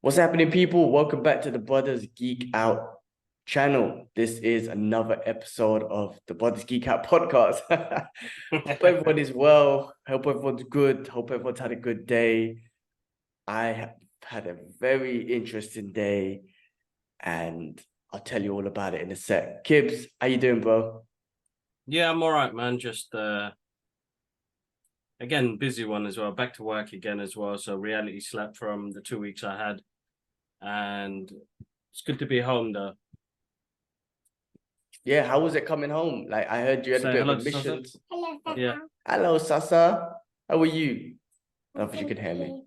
What's happening, people? Welcome back to the Brothers Geek Out channel. This is another episode of the Brothers Geek Out podcast. Hope everyone is well. Hope everyone's good. Hope everyone's had a good day. I have had a very interesting day, and I'll tell you all about it in a sec. Kibs, how you doing, bro? Yeah, I'm all right, man. Just again, busy one as well. Back to work again as well. So reality slept from the 2 weeks I had. And it's good to be home though. Yeah, how was it coming home? Like, I heard you had a bit of missions. Hello, Sasa. Yeah. Hello, Sasa. How are you? I don't know if you can hear me.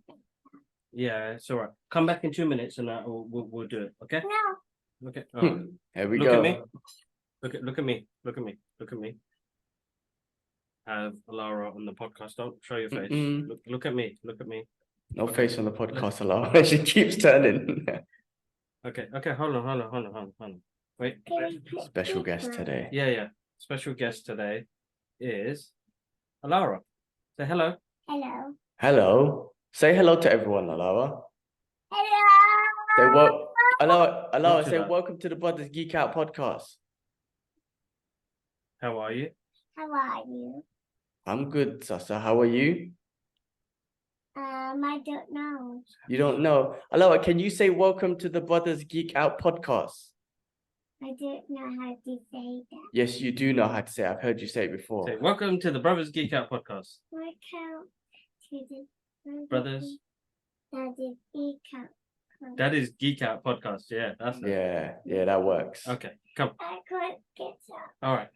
Yeah, it's all right. Come back in 2 minutes and we'll do it. Okay. No. Okay. All right. Here we Look go. at me. Look at me. Look at me. Look at me. Have Alara on the podcast. Don't show your face. Look at me. Look at me. No face on the podcast, Alara. She keeps turning. Okay. Hold on. Wait. Special guest today. Yeah. Special guest today is Alara. Say hello. Hello. Hello. Say hello to everyone, Alara. Hello. Say Alara, Not too say loud. welcome to the Brothers Geek Out podcast. How are you? How are you? I'm good, Sasa. How are you? I don't know. You don't know. Alara, can you say welcome to the Brothers Geek Out podcast? I don't know how to say that. Yes, you do know how to say it. I've heard you say it before. Say welcome to the Brothers Geek Out podcast. Welcome to the Brothers. That is Geekout. That is Geek Out podcast. Yeah, that's it. Yeah, that works. Okay, come. I can't get up. All right,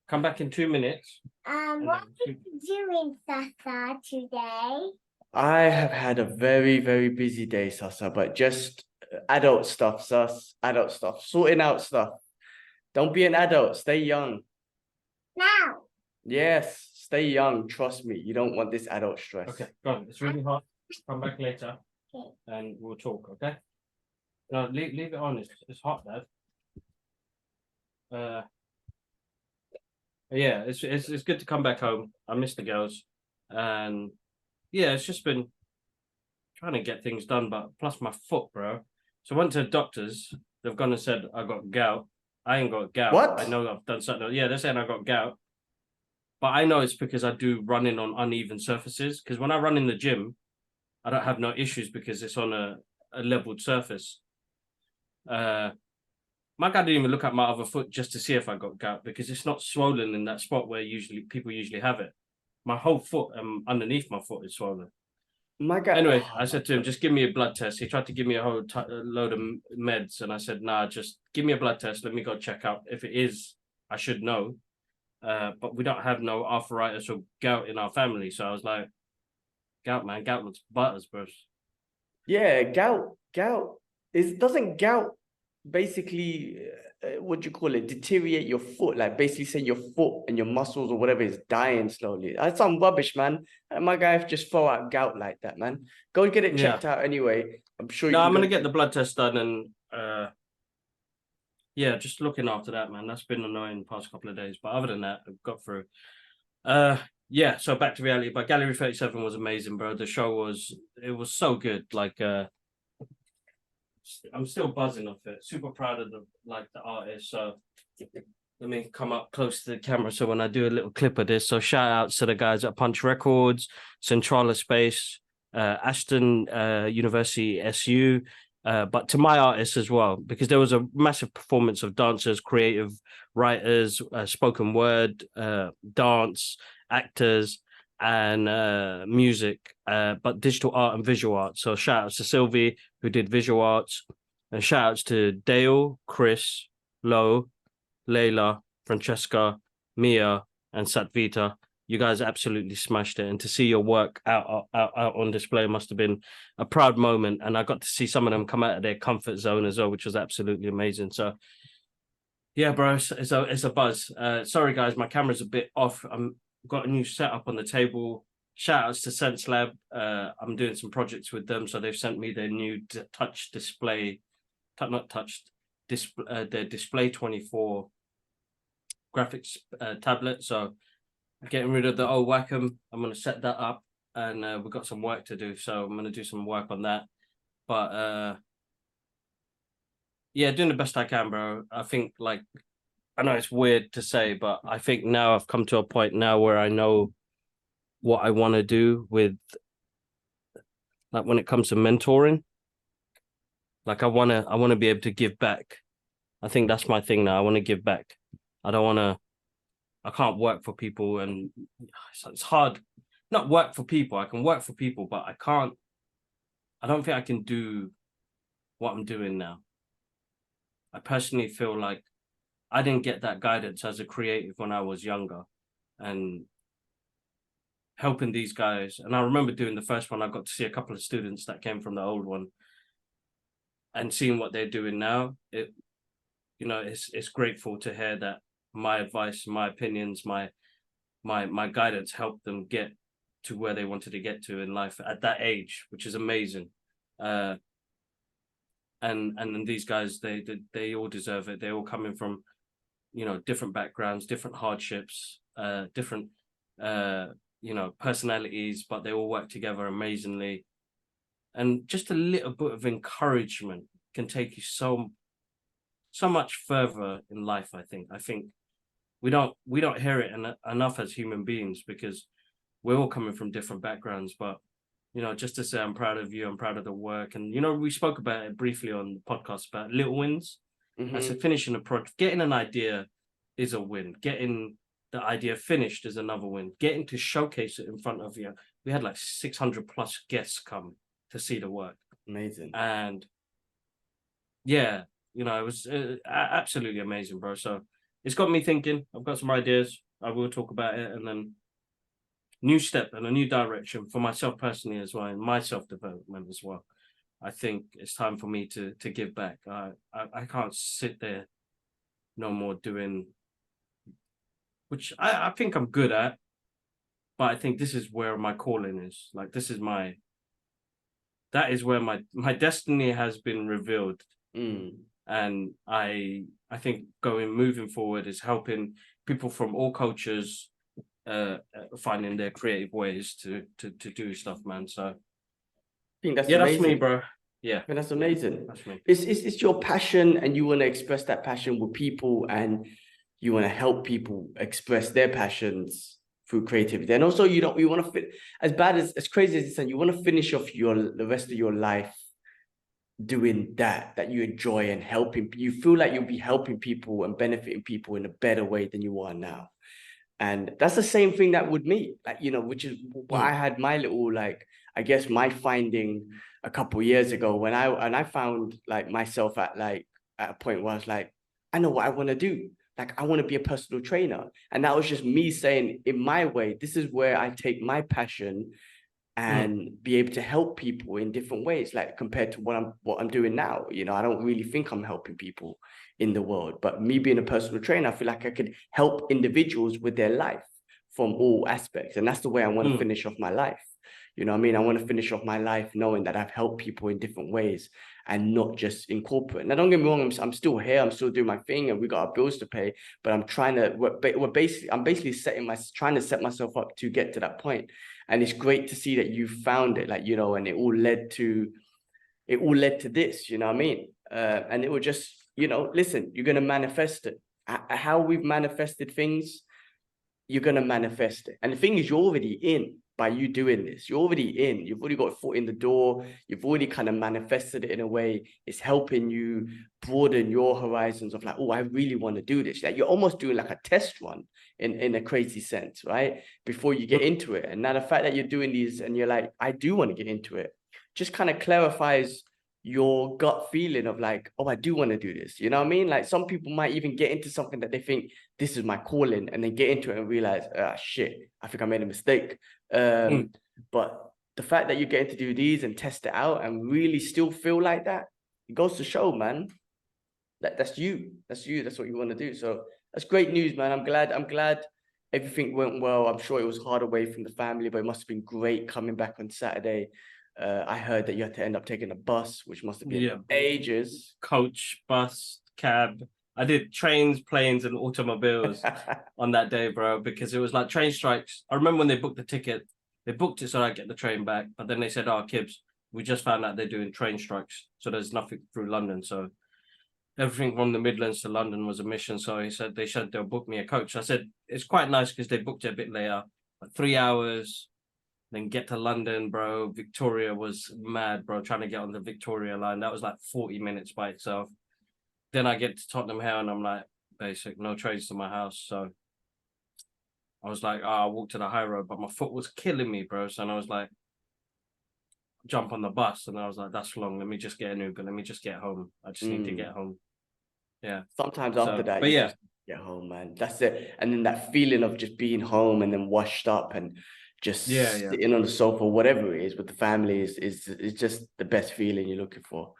come back in 2 minutes. What are you doing, Sasa, today? I have had a very, very busy day, Sasa, but just adult stuff, Sus. Adult stuff. Sorting out stuff. Don't be an adult. Stay young. Now. Yes, Stay young. Trust me. You don't want this adult stress. Okay, go on. It's really hot. Come back later Okay. and we'll talk, okay? No, leave it on. It's hot, Dad. Yeah, it's good to come back home. I miss the girls. And yeah, it's just been trying to get things done, but plus my foot, bro. So I went to the doctors. They've gone and said I got gout. I ain't got gout. What? I know I've done something. Yeah, they're saying I got gout. But I know it's because I do running on uneven surfaces. Because when I run in the gym, I don't have no issues because it's on a leveled surface. My guy didn't even look at my other foot just to see if I got gout because it's not swollen in that spot where people usually have it. My whole foot underneath my foot is swollen. My God. Anyway, I said to him, just give me a blood test. He tried to give me a whole load of meds. And I said, nah, just give me a blood test. Let me go check out. If it is, I should know. But we don't have no arthritis or gout in our family. So I was like, gout, man. Gout looks butters, bro. Yeah, gout. Doesn't gout basically, what do you call it, deteriorate your foot? Like basically saying your foot and your muscles or whatever is dying slowly. That's some rubbish, man. My guy just throw out gout like that, man. Go and get it checked out anyway. I'm sure you No, can I'm going to get the blood test done and yeah, just looking after that, man. That's been annoying the past couple of days. But other than that, I've got through. Yeah, so back to reality. But Gallery 37 was amazing, bro. The show was so good. Like I'm still buzzing off it. Super proud of the artist. So let me come up close to the camera so when I do a little clip of this. So shout outs to the guys at Punch Records, Centrala Space, Ashton University SU, but to my artists as well, because there was a massive performance of dancers, creative writers, spoken word, dance, actors, and music, but digital art and visual art. So shout outs to Sylvie, who did visual arts, and shout outs to Dale, Chris, Lo, Layla, Francesca, Mia, and Satvita. You guys absolutely smashed it, and to see your work out on display must have been a proud moment. And I got to see some of them come out of their comfort zone as well, which was absolutely amazing. So yeah, bro, it's a buzz. Sorry guys, my camera's a bit off. Got a new setup on the table. Shout outs to Sense Lab. I'm doing some projects with them, so they've sent me their new touch display, not touched, the Display 24 graphics tablet. So getting rid of the old Wacom. I'm going to set that up, and we've got some work to do. So I'm going to do some work on that. But yeah, doing the best I can, bro. I think, like, I know it's weird to say, but I think now I've come to a point now where I know what I want to do with, like, when it comes to mentoring. Like, I wanna be able to give back. I think that's my thing now. I want to give back. I can't work for people, and it's hard. Not work for people. I can work for people, but I don't think I can do what I'm doing now. I personally feel like I didn't get that guidance as a creative when I was younger, and helping these guys. And I remember doing the first one, I got to see a couple of students that came from the old one, and seeing what they're doing now. It's grateful to hear that my advice, my opinions, my guidance helped them get to where they wanted to get to in life at that age, which is amazing. And then these guys, they all deserve it. They're all coming from, different backgrounds, different hardships, different personalities, but they all work together amazingly. And just a little bit of encouragement can take you so much further in life. I think we don't hear it enough as human beings, because we're all coming from different backgrounds. But just to say I'm proud of you, I'm proud of the work. And we spoke about it briefly on the podcast about little wins. Mm-hmm. So finishing a project, getting an idea is a win. Getting the idea finished is another win. Getting to showcase it in front of you. We had like 600 plus guests come to see the work. Amazing. And yeah, it was absolutely amazing, bro. So it's got me thinking. I've got some ideas. I will talk about it, and then new step and a new direction for myself personally as well, and my self-development as well. I think it's time for me to give back. I can't sit there no more doing, which I think I'm good at, but I think this is where my calling is. Like, that is where my destiny has been revealed. And I think moving forward is helping people from all cultures finding their creative ways to do stuff, man. So I think that's amazing. That's me, bro. Yeah, that's amazing. That's me. It's your passion, and you want to express that passion with people, and you want to help people express their passions through creativity. And also, you want to fit, as crazy as it's, and you want to finish off the rest of your life doing that you enjoy, and helping. You feel like you'll be helping people and benefiting people in a better way than you are now. And that's the same thing that with me, like, which is what I had my little, like, I guess my finding a couple of years ago when I found like myself at a point where I was like, I know what I want to do. Like, I want to be a personal trainer. And that was just me saying, in my way, this is where I take my passion and be able to help people in different ways, like compared to what I'm doing now. I don't really think I'm helping people in the world, but me being a personal trainer, I feel like I could help individuals with their life from all aspects. And that's the way I want to finish off my life. I want to finish off my life knowing that I've helped people in different ways, and not just in corporate. Now, don't get me wrong, I'm still here, I'm still doing my thing, and we got our bills to pay, but I'm basically trying to set myself up to get to that point. And it's great to see that you found it, like, and it all led to this, you know what I mean? And it will just, listen, you're going to manifest it. How we've manifested things, you're going to manifest it. And the thing is, you're already in by you doing this. You're already in. You've already got a foot in the door. You've already kind of manifested it in a way. It's helping you broaden your horizons of like, oh, I really want to do this. Like, you're almost doing like a test run in a crazy sense, right? Before you get into it. And now the fact that you're doing these and you're like, I do want to get into it, just kind of clarifies your gut feeling of like, oh, I do want to do this. You know what I mean? Like, some people might even get into something that they think this is my calling, and then get into it and realize, shit, I think I made a mistake. But the fact that you're getting to do these and test it out and really still feel like that, it goes to show, man, that that's you. That's what you want to do. So that's great news, man. I'm glad everything went well. I'm sure it was hard away from the family, but it must have been great coming back on Saturday. I heard that you had to end up taking a bus, which must have been ages. Coach bus. cab. I did trains, planes, and automobiles on that day, bro, because it was like train strikes. I remember when they booked the ticket, they booked it so I get the train back, but then they said, "Oh, Kibs, we just found out they're doing train strikes, so there's nothing through London." So everything from the Midlands to London was a mission. So he said they'll book me a coach. I said it's quite nice because they booked it a bit later, like 3 hours. Then get to London, bro. Victoria was mad, bro. Trying to get on the Victoria line, that was like 40 minutes by itself. Then I get to Tottenham Hale and I'm like, basic, no trains to my house. So I was like, I'll walk to the high road, but my foot was killing me, bro. So I was like, jump on the bus. And I was like, that's long. Let me just get an Uber. Let me just get home. I just need to get home. Yeah. Sometimes after that, but yeah, just get home, man. That's it. And then that feeling of just being home and then washed up and just sitting on the sofa, whatever it is with the family is just the best feeling you're looking for.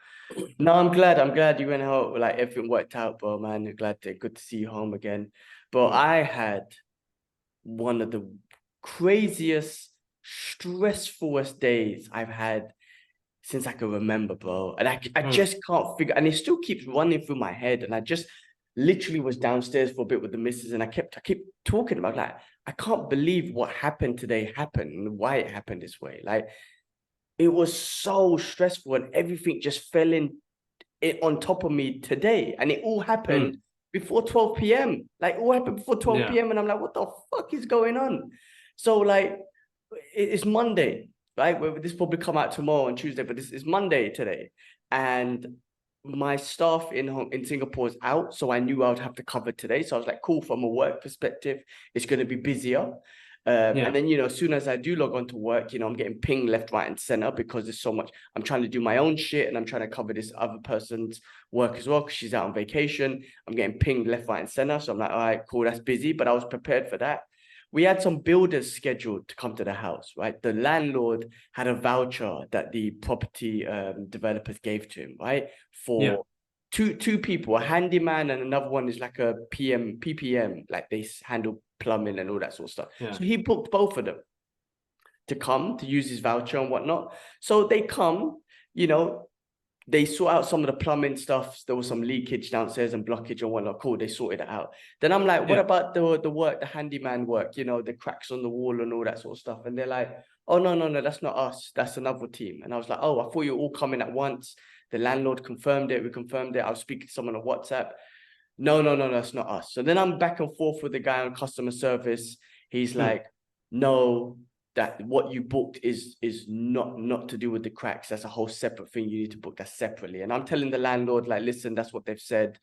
No, I'm glad you went out, like everything worked out, bro, man. Good to see you home again. But I had one of the craziest, stressfulest days I've had since I can remember, bro. And I just can't figure, and it still keeps running through my head. And I just literally was downstairs for a bit with the missus, and I kept talking about, like, I can't believe what happened today happened and why it happened this way. Like, it was so stressful and everything just fell in it on top of me today. And it all happened before 12 p.m. Like, all happened before 12 p.m. And I'm like, what the fuck is going on? So, like, it's Monday, right? This will probably come out tomorrow on Tuesday, but this is Monday today. And my staff in Singapore is out, so I knew I would have to cover today. So I was like, cool, from a work perspective, it's going to be busier. And then, as soon as I do log on to work, I'm getting pinged left, right, and center because there's so much. I'm trying to do my own shit and I'm trying to cover this other person's work as well because she's out on vacation. I'm getting pinged left, right, and center. So I'm like, all right, cool, that's busy. But I was prepared for that. We had some builders scheduled to come to the house, right? The landlord had a voucher that the property developers gave to him, right? For two people, a handyman and another one is like a PPM, like they handle plumbing and all that sort of stuff. So he booked both of them to come to use his voucher and whatnot. So they come, they sort out some of the plumbing stuff. There was some leakage downstairs and blockage and whatnot. Cool, they sorted it out. Then I'm like, what about the work, the handyman work, the cracks on the wall and all that sort of stuff? And they're like, oh, no, that's not us. That's another team. And I was like, oh, I thought you were all coming at once. The landlord confirmed it. We confirmed it. I was speaking to someone on WhatsApp. No, that's not us. So then I'm back and forth with the guy on customer service. He's like, no, that what you booked is not to do with the cracks. That's a whole separate thing. You need to book that separately. And I'm telling the landlord, like, listen, that's what they've said.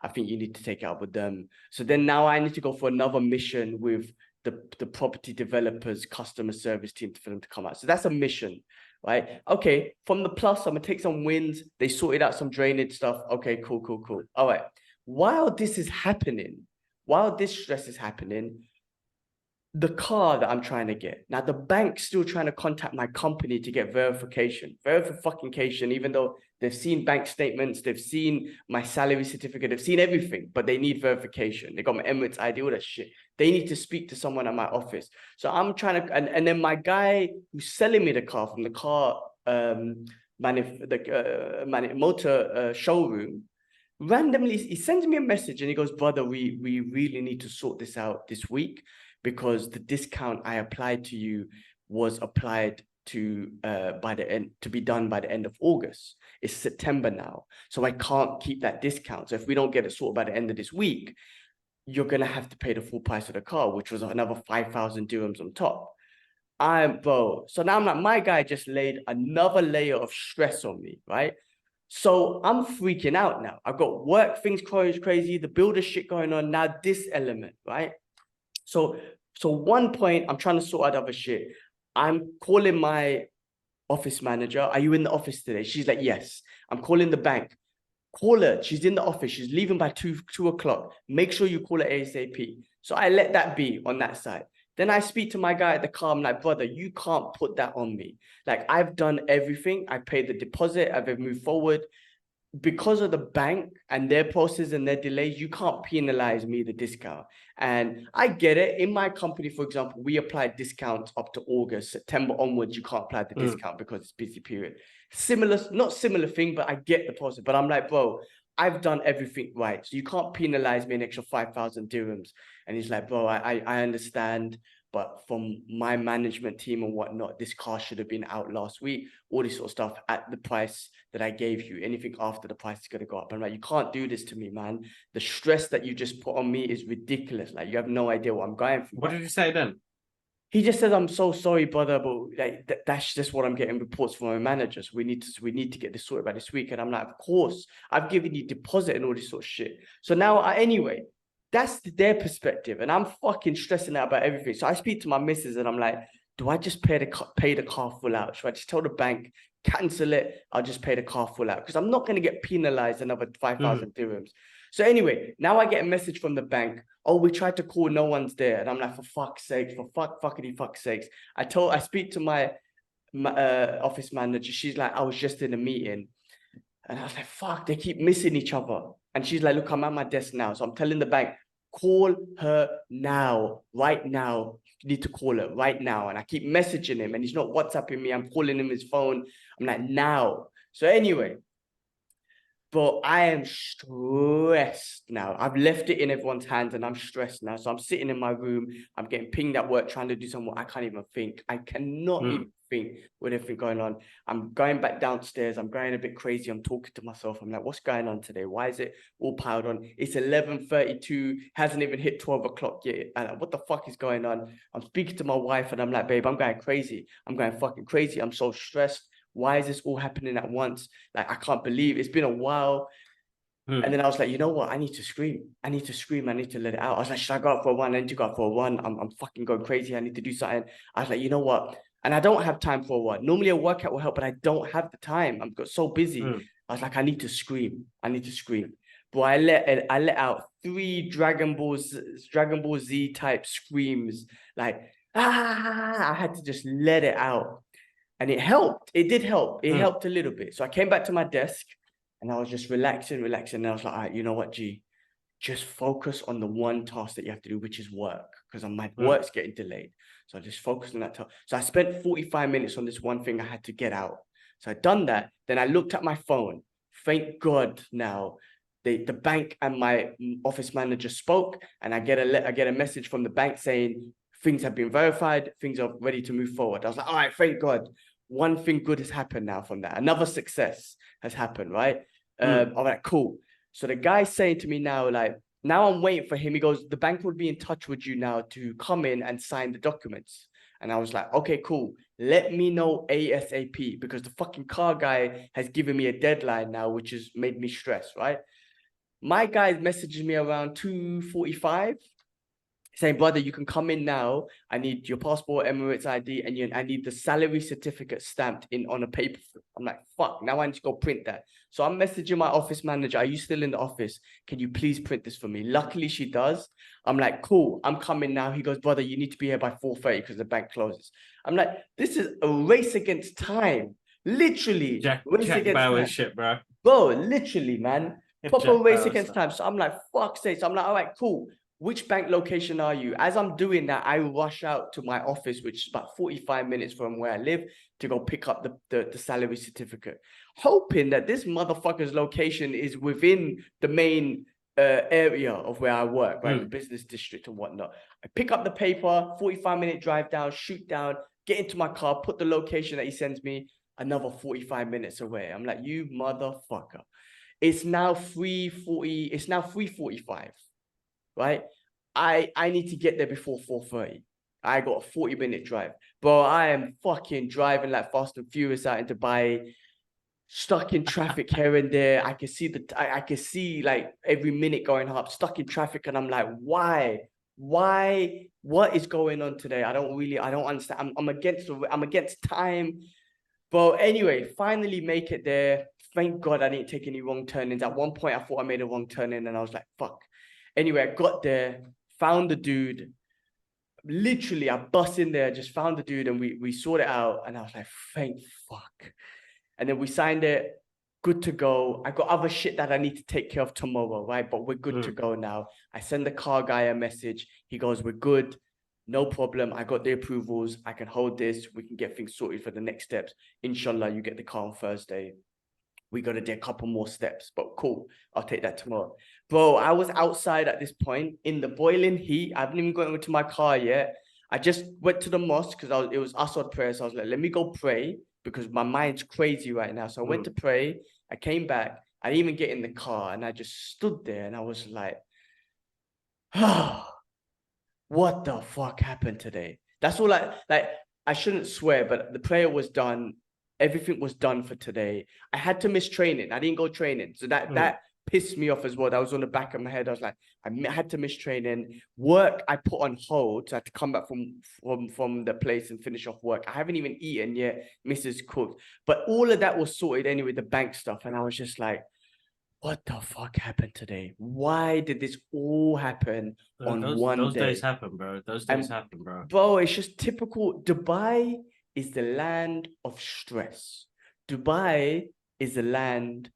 I think you need to take it up with them. So then now I need to go for another mission with the property developers customer service team for them to come out. So that's a mission, right? Okay, from the plus, I'm gonna take some wins. They sorted out some drainage stuff. Okay, cool. All right. While this is happening, while this stress is happening, the car that I'm trying to get. Now, the bank's still trying to contact my company to get verification, even though they've seen bank statements, they've seen my salary certificate, they've seen everything, but they need verification. They got my Emirates ID, all that shit. They need to speak to someone at my office. So I'm trying to, and then my guy who's selling me the car from the car, motor showroom, randomly, he sends me a message and he goes, brother, we really need to sort this out this week, because the discount I applied to you was applied to to be done by the end of August. It's September now, so I can't keep that discount. So if we don't get it sorted by the end of this week, you're gonna have to pay the full price of the car, which was another 5,000 dirhams on top. Bro, so now I'm like, my guy just laid another layer of stress on me, right? So I'm freaking out now. I've got work things crazy, the builder shit going on, now this element, right? So one point, I'm trying to sort out other shit. I'm calling my office manager. Are you in the office today? She's like, yes. I'm calling the bank. Call her. She's in the office. She's leaving by 2 o'clock. Make sure you call her ASAP. So I let that be on that side. Then I speak to my guy at the car. I'm like, brother, you can't put that on me. Like, I've done everything. I paid the deposit. I've moved forward. Because of the bank and their process and their delays, you can't penalize me the discount. And I get it. In my company, for example, we apply discounts up to August. September onwards, you can't apply the discount because it's busy period. Not similar thing, but I get the process. But I'm like, bro, I've done everything right. So you can't penalize me an extra 5,000 dirhams. And he's like, bro, I understand. But from my management team and whatnot, this car should have been out last week. All this sort of stuff at the price that I gave you. Anything after the price is going to go up. I'm like, you can't do this to me, man. The stress that you just put on me is ridiculous. Like, you have no idea what I'm going through. What did you say then? He just said, "I'm so sorry, brother, but like that's just what I'm getting reports from my managers. We need to get this sorted by this week." And I'm like, "Of course, I've given you deposit and all this sort of shit." So now, anyway, that's their perspective, and I'm fucking stressing out about everything. So I speak to my missus, and I'm like, "Do I just pay the car full out? Should I just tell the bank cancel it? I'll just pay the car full out because I'm not going to get penalized another 5,000 dirhams." So anyway, now I get a message from the bank. Oh, we tried to call, no one's there. And I'm like, for fuck's sake, fuck's sakes. I speak to my office manager. She's like, I was just in a meeting. And I was like, fuck, they keep missing each other. And she's like, look, I'm at my desk now. So I'm telling the bank, call her now, right now. You need to call her right now. And I keep messaging him and he's not WhatsApping me. I'm calling him his phone. I'm like, now. So anyway, but I am stressed now. I've left it in everyone's hands and I'm stressed now. So I'm sitting in my room. I'm getting pinged at work, trying to do something. I can't even think. I cannot even think with everything going on. I'm going back downstairs. I'm going a bit crazy. I'm talking to myself. I'm like, what's going on today? Why is it all piled on? It's 11:32. Hasn't even hit 12 o'clock yet. And what the fuck is going on? I'm speaking to my wife and I'm like, babe, I'm going crazy. I'm going fucking crazy. I'm so stressed. Why is this all happening at once? Like, I can't believe it's been a while. And then I was like, you know what? I need to scream. I need to let it out. I was like, should I go out for a run? I need to go out for a run. I'm fucking going crazy. I need to do something. I was like, you know what? And I don't have time for a run. Normally a workout will help, but I don't have the time. I'm got so busy. I was like, I need to scream. But I let out 3 Dragon Ball Z type screams. Like, I had to just let it out. And it helped. It did help. It helped a little bit. So I came back to my desk and I was just relaxing. And I was like, all right, you know what, G? Just focus on the one task that you have to do, which is work. Because my work's getting delayed. So I just focused on that task. So I spent 45 minutes on this one thing I had to get out. So I'd done that. Then I looked at my phone. Thank God now. The bank and my office manager spoke. And I get a message from the bank saying, things have been verified. Things are ready to move forward. I was like, all right, thank God. One thing good has happened now from that. Another success has happened, right? I'm like, cool. So the guy's saying to me now, like, now I'm waiting for him. He goes, the bank will be in touch with you now to come in and sign the documents. And I was like, okay, cool. Let me know ASAP because the fucking car guy has given me a deadline now, which has made me stressed, right? My guy messaged me around 2:45. Saying, brother, you can come in now. I need your passport, Emirates ID, and I need the salary certificate stamped in on a paper. I'm like, fuck, now I need to go print that. So I'm messaging my office manager. Are you still in the office? Can you please print this for me? Luckily, she does. I'm like, cool, I'm coming now. He goes, brother, you need to be here by 4:30 because the bank closes. I'm like, this is a race against time. Literally. Jack against Bauer time. shit, bro. Bro, literally, man. Proper Jack race Bauer against stuff. time. So I'm like, fuck's sake. So I'm like, all right, cool. Which bank location are you? As I'm doing that, I rush out to my office, which is about 45 minutes from where I live, to go pick up the salary certificate, hoping that this motherfucker's location is within the main area of where I work, right? The business district and whatnot. I pick up the paper, 45-minute drive down, shoot down, get into my car, put the location that he sends me, another 45 minutes away. I'm like, you motherfucker. It's now 3:40. It's now 3:45. Right? I need to get there before 4:30. I got a 40-minute drive. Bro, I am fucking driving like Fast and Furious out in Dubai, stuck in traffic here and there. I can see like every minute going up, stuck in traffic, and I'm like, why? What is going on today? I don't understand. I'm against time. But anyway, finally make it there. Thank God I didn't take any wrong turnings. At one point, I thought I made a wrong turn in, and I was like, fuck. Anyway, I got there, found the dude. Literally, I bust in there, just found the dude, and we sorted it out. And I was like, thank fuck. And then we signed it. Good to go. I got other shit that I need to take care of tomorrow, right? But we're good to go now. I send the car guy a message. He goes, we're good. No problem. I got the approvals. I can hold this. We can get things sorted for the next steps. Inshallah, you get the car on Thursday. we got to do a couple more steps, but cool. I'll take that tomorrow. Bro, I was outside at this point in the boiling heat. I haven't even got into my car yet. I just went to the mosque because it was Aswad prayer. So I was like, let me go pray because my mind's crazy right now. So I went to pray. I came back. I didn't even get in the car and I just stood there and I was like, oh, what the fuck happened today? That's all I shouldn't swear, but the prayer was done. Everything was done for today. I had to miss training. I didn't go training. So that pissed me off as well. That was on the back of my head. I was like, I had to miss training. Work, I put on hold. So I had to come back from the place and finish off work. I haven't even eaten yet. Mrs. cooked. But all of that was sorted anyway, the bank stuff. And I was just like, what the fuck happened today? Why did this all happen on one day? Those days happen, bro. Those days happen, bro. Bro, it's just typical. Dubai is the land of stress. Dubai is the land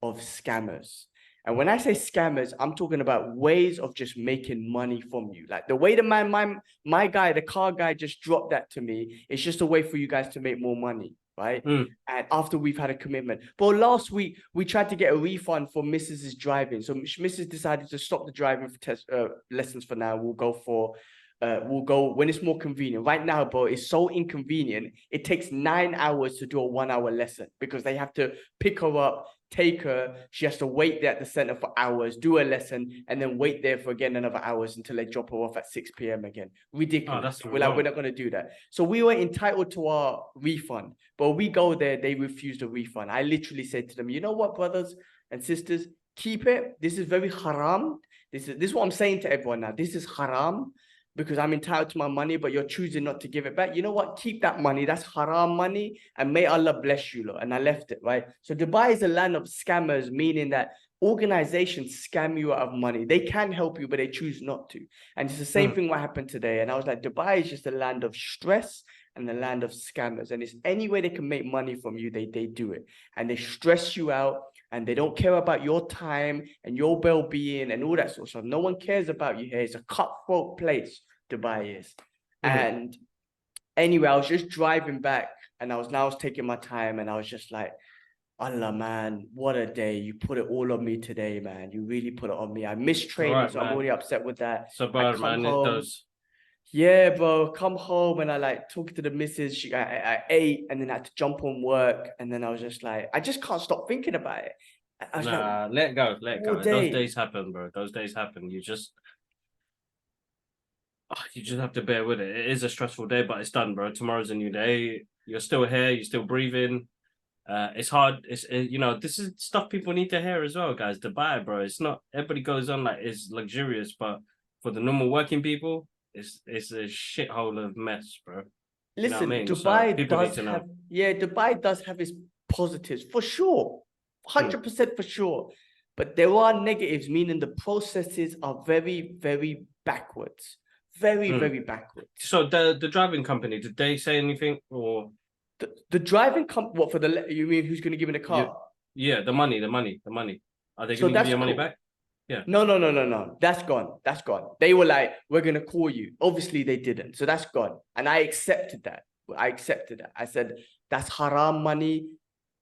of scammers. And when I say scammers, I'm talking about ways of just making money from you. Like the way that my guy, the car guy, just dropped that to me. It's just a way for you guys to make more money, right? And after we've had a commitment. But last week, we tried to get a refund for Mrs.'s driving. So Mrs. decided to stop the driving for lessons for now. We'll go when it's more convenient. Right now, bro, it's so inconvenient. It takes 9 hours to do a 1 hour lesson because they have to pick her up, take her. She has to wait there at the center for hours, do a lesson, and then wait there for again another hours until they drop her off at 6 p.m. again. Ridiculous. We're not going to do that. So we were entitled to our refund, but we go there, they refused a refund. I literally said to them, you know what, brothers and sisters, keep it. This is very haram. This is what I'm saying to everyone now. This is haram. Because I'm entitled to my money, but you're choosing not to give it back. You know what? Keep that money. That's haram money. And may Allah bless you, lot. And I left it, right? So Dubai is a land of scammers, meaning that organizations scam you out of money. They can help you, but they choose not to. And it's the same thing what happened today. And I was like, Dubai is just a land of stress and the land of scammers. And it's any way they can make money from you, they do it. And they stress you out. And they don't care about your time and your well-being and all that sort of stuff. No one cares about you here. It's a cutthroat place, Dubai is. And anyway, I was just driving back and I was taking my time and I was just like, Allah, man, what a day. You put it all on me today, man. You really put it on me. I missed training, so I'm already upset with that. So bad, man. It does. Yeah, bro, come home and I talking to the missus. I ate and then I had to jump on work. And then I was just like, I just can't stop thinking about it. I was let it go. Those days happen, bro. Those days happen. You just have to bear with it. It is a stressful day, but it's done, bro. Tomorrow's a new day. You're still here. You're still breathing. It's hard. This is stuff people need to hear as well, guys. Dubai, bro. It's not, everybody goes on like it's luxurious, but for the normal working people, it's a shithole of mess, bro. Listen, you know what I mean? Dubai does have its positives for sure, 100% for sure. But there are negatives, meaning the processes are very, very backwards, very backwards. So the driving company, did they say anything or the driving company? What for you mean? Who's going to give me the car? Yeah, the money. Are they going to give you your money back? Yeah. No. That's gone. They were like, we're going to call you. Obviously, they didn't. So that's gone. And I accepted that. I said, that's haram money.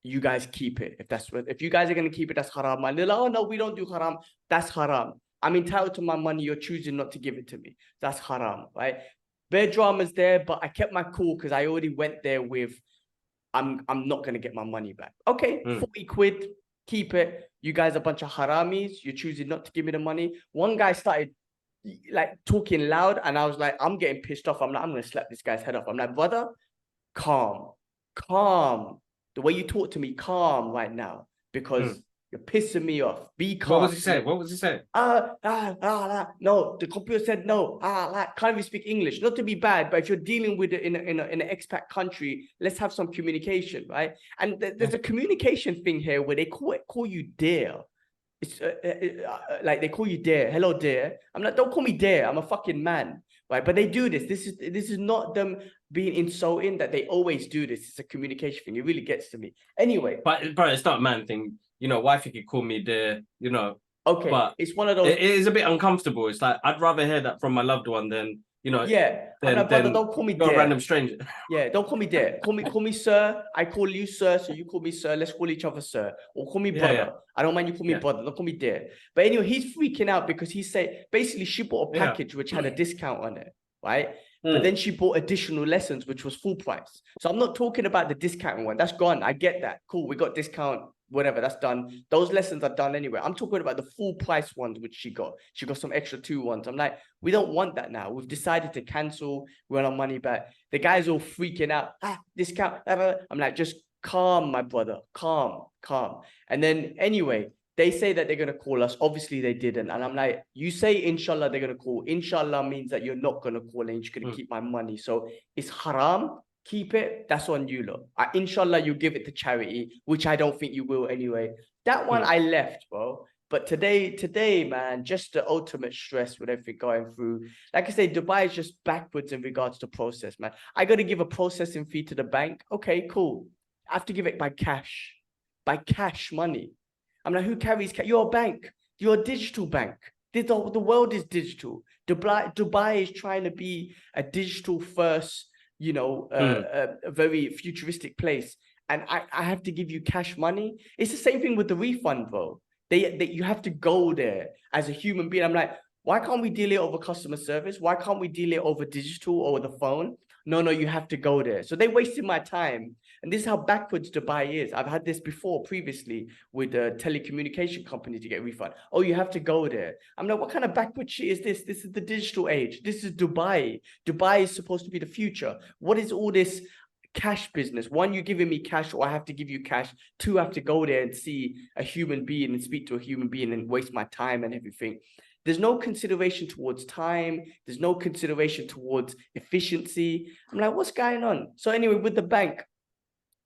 You guys keep it. If you guys are going to keep it, that's haram money. They're like, oh, no, we don't do haram. That's haram. I'm entitled to my money. You're choosing not to give it to me. That's haram, right? Bare dramas there, but I kept my cool because I already went there with, I'm not going to get my money back. Okay, 40 quid. Keep it. You guys are a bunch of haramis. You're choosing not to give me the money. One guy started talking loud and I was like, I'm getting pissed off. I'm going to slap this guy's head off. I'm like, brother, calm. The way you talk to me, calm right now because you're pissing me off. Be calm. What was he saying? No, the computer said no. Can't even speak English. Not to be bad, but if you're dealing with it in an expat country, let's have some communication, right? And there's a communication thing here where they call you dear. It's like they call you dear. Hello, dear. I'm like, don't call me dear. I'm a fucking man, right? But they do this. This is not them being insulting. That they always do this. It's a communication thing. It really gets to me. Anyway, but bro, it's not a man thing. Wifey could call me dear. Okay, but it's one of those. It is a bit uncomfortable. It's like I'd rather hear that from my loved one than you know, Yeah, I'm then, like, brother, then don't call me you're a dare. random stranger. Yeah, don't call me dare. Call me sir. I call you sir, so you call me sir. Let's call each other sir. Or call me brother. Yeah. I don't mind you call me brother. Don't call me dare. But anyway, he's freaking out because he said basically she bought a package which had a discount on it, right? But then she bought additional lessons, which was full price. So I'm not talking about the discount one. That's gone. I get that. Cool. We got discount, whatever. That's done. Those lessons are done anyway. I'm talking about the full price ones, which she got. She got some extra 2 ones. I'm like, we don't want that now. We've decided to cancel. We want our money back. The guy's all freaking out. Discount. I'm like, just calm, my brother. Calm. And then anyway, they say that they're going to call us. Obviously, they didn't. And I'm like, you say, inshallah, they're going to call. Inshallah means that you're not going to call and you're going to keep my money. So it's haram. Keep it. That's on you, lot. Inshallah, you give it to charity, which I don't think you will anyway. That one I left, bro. But today, man, just the ultimate stress with everything going through. Like I say, Dubai is just backwards in regards to process, man. I got to give a processing fee to the bank. Okay, cool. I have to give it by cash money. I'm like, who carries cash? You're a bank. You're a digital bank. The world is digital. Dubai is trying to be a digital first, a very futuristic place. And I have to give you cash money. It's the same thing with the refund, bro. You have to go there as a human being. I'm like, why can't we deal it over customer service? Why can't we deal it over digital or the phone? No, you have to go there. So they wasted my time. And this is how backwards Dubai is. I've had this previously with a telecommunication company to get a refund. Oh, you have to go there. I'm like, what kind of backward shit is this? This is the digital age. This is Dubai. Dubai is supposed to be the future. What is all this cash business? One, you're giving me cash, or I have to give you cash. Two, I have to go there and see a human being and speak to a human being and waste my time and everything. There's no consideration towards time. There's no consideration towards efficiency. I'm like, what's going on? So anyway, with the bank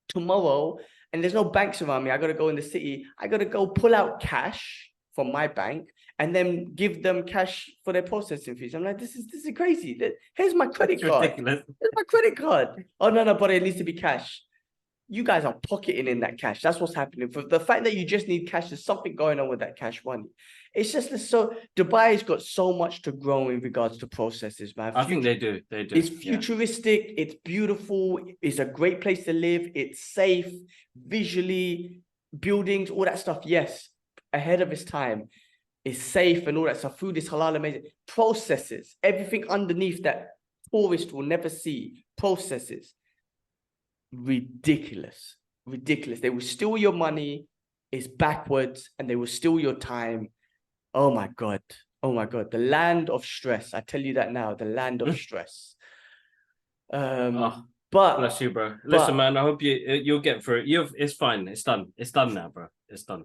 tomorrow, and there's no banks around me, I got to go in the city. I got to go pull out cash from my bank and then give them cash for their processing fees. I'm like, this is crazy. Here's my credit card. Ridiculous. Here's my credit card. Oh, no, but it needs to be cash. You guys are pocketing in that cash. That's what's happening. For the fact that you just need cash, there's something going on with that cash money. It's just so Dubai's got so much to grow in regards to processes, man. I think they do. They do. It's futuristic. It's beautiful. It's a great place to live. It's safe, visually, buildings, all that stuff. Yes, ahead of its time. It's safe and all that stuff. Food is halal, amazing. Processes, everything underneath that tourists will never see. Processes. Ridiculous. They will steal your money. It's backwards, and they will steal your time. Oh my God. The land of stress. I tell you that now, the land of stress. But bless you, bro. Listen, man, I hope you'll get through it. It's fine. It's done now, bro. It's done.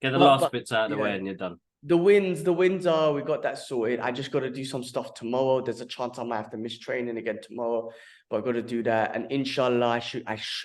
Get the last bits out of the way and you're done. The wins are, we got that sorted. I just got to do some stuff tomorrow. There's a chance I might have to miss training again tomorrow, but I got to do that. And inshallah,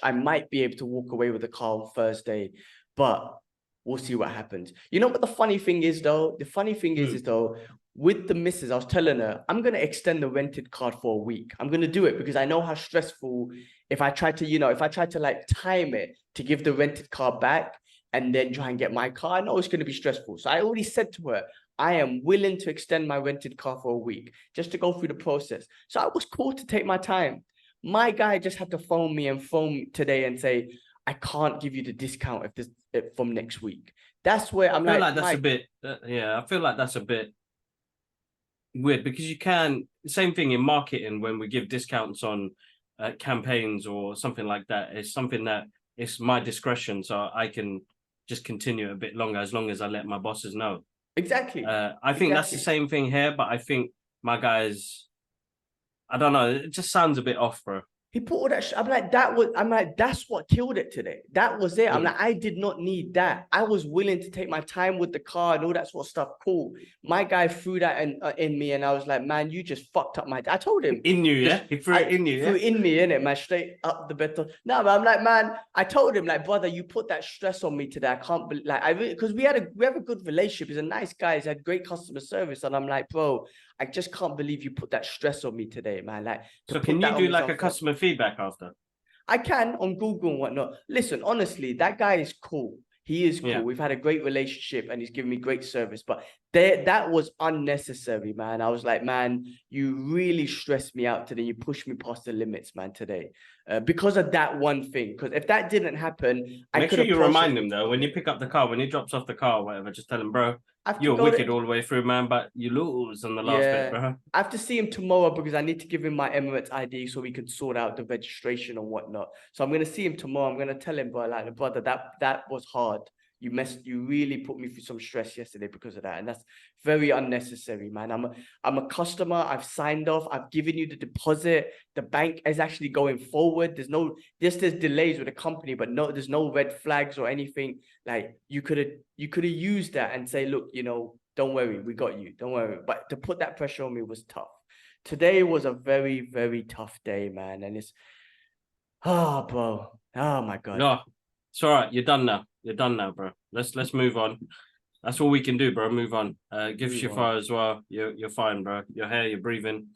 I might be able to walk away with the car on Thursday, but we'll see what happens. You know what the funny thing is though? The funny thing is though, with the missus, I was telling her, I'm going to extend the rented card for a week. I'm going to do it because I know how stressful, if I try to like time it to give the rented car back and then try and get my car, I know it's going to be stressful. So I already said to her, I am willing to extend my rented car for a week just to go through the process. So I was cool to take my time. My guy just had to phone me today and say, I can't give you the discount from next week. That's where I feel like that's a bit. I feel like that's a bit weird because you can. Same thing in marketing when we give discounts on campaigns or something like that. It's something that it's my discretion, so I can just continue a bit longer as long as I let my bosses know. Exactly. I think that's the same thing here, but I think my guys, I don't know. It just sounds a bit off, bro. He put all that I'm like, that's what killed it today. That was it. I'm like, I did not need that. I was willing to take my time with the car and all that sort of stuff. Cool. My guy threw that in me and I was like, man, you just fucked up I told him. In you, yeah? He threw it in you, yeah? Threw in me, innit, man, straight up the better. No, but I'm like, man, I told him, like, brother, you put that stress on me today. I can't believe, like, because we have a good relationship. He's a nice guy. He's had great customer service. And I'm like, bro, I just can't believe you put that stress on me today, man. Like, so can you do like a customer feedback after? I can on Google and whatnot. Listen, honestly, that guy is cool. He is cool. Yeah. We've had a great relationship and he's given me great service. But that was unnecessary, man. I was like, man, you really stressed me out today. You pushed me past the limits, man, today, because of that one thing. Because if that didn't happen, I Make could sure have you remind him though when you pick up the car, when he drops off the car, or whatever. Just tell him, bro, you're wicked all the way through, man, but you lose on the last bit, bro. I have to see him tomorrow because I need to give him my Emirates ID so we can sort out the registration and whatnot. So I'm gonna see him tomorrow. I'm gonna tell him, bro, like, brother, that was hard. You really put me through some stress yesterday because of that. And that's very unnecessary, man. I'm a customer. I've signed off. I've given you the deposit. The bank is actually going forward. There's delays with the company, but there's no red flags or anything. Like you could have used that and say, look, don't worry, we got you. Don't worry. But to put that pressure on me was tough. Today was a very, very tough day, man. And bro. Oh my God. No, it's all right. You're done now. You're done now, bro. Let's move on. That's all we can do, bro. Move on. Give Shifar as well. You're fine, bro. Your hair, you're breathing.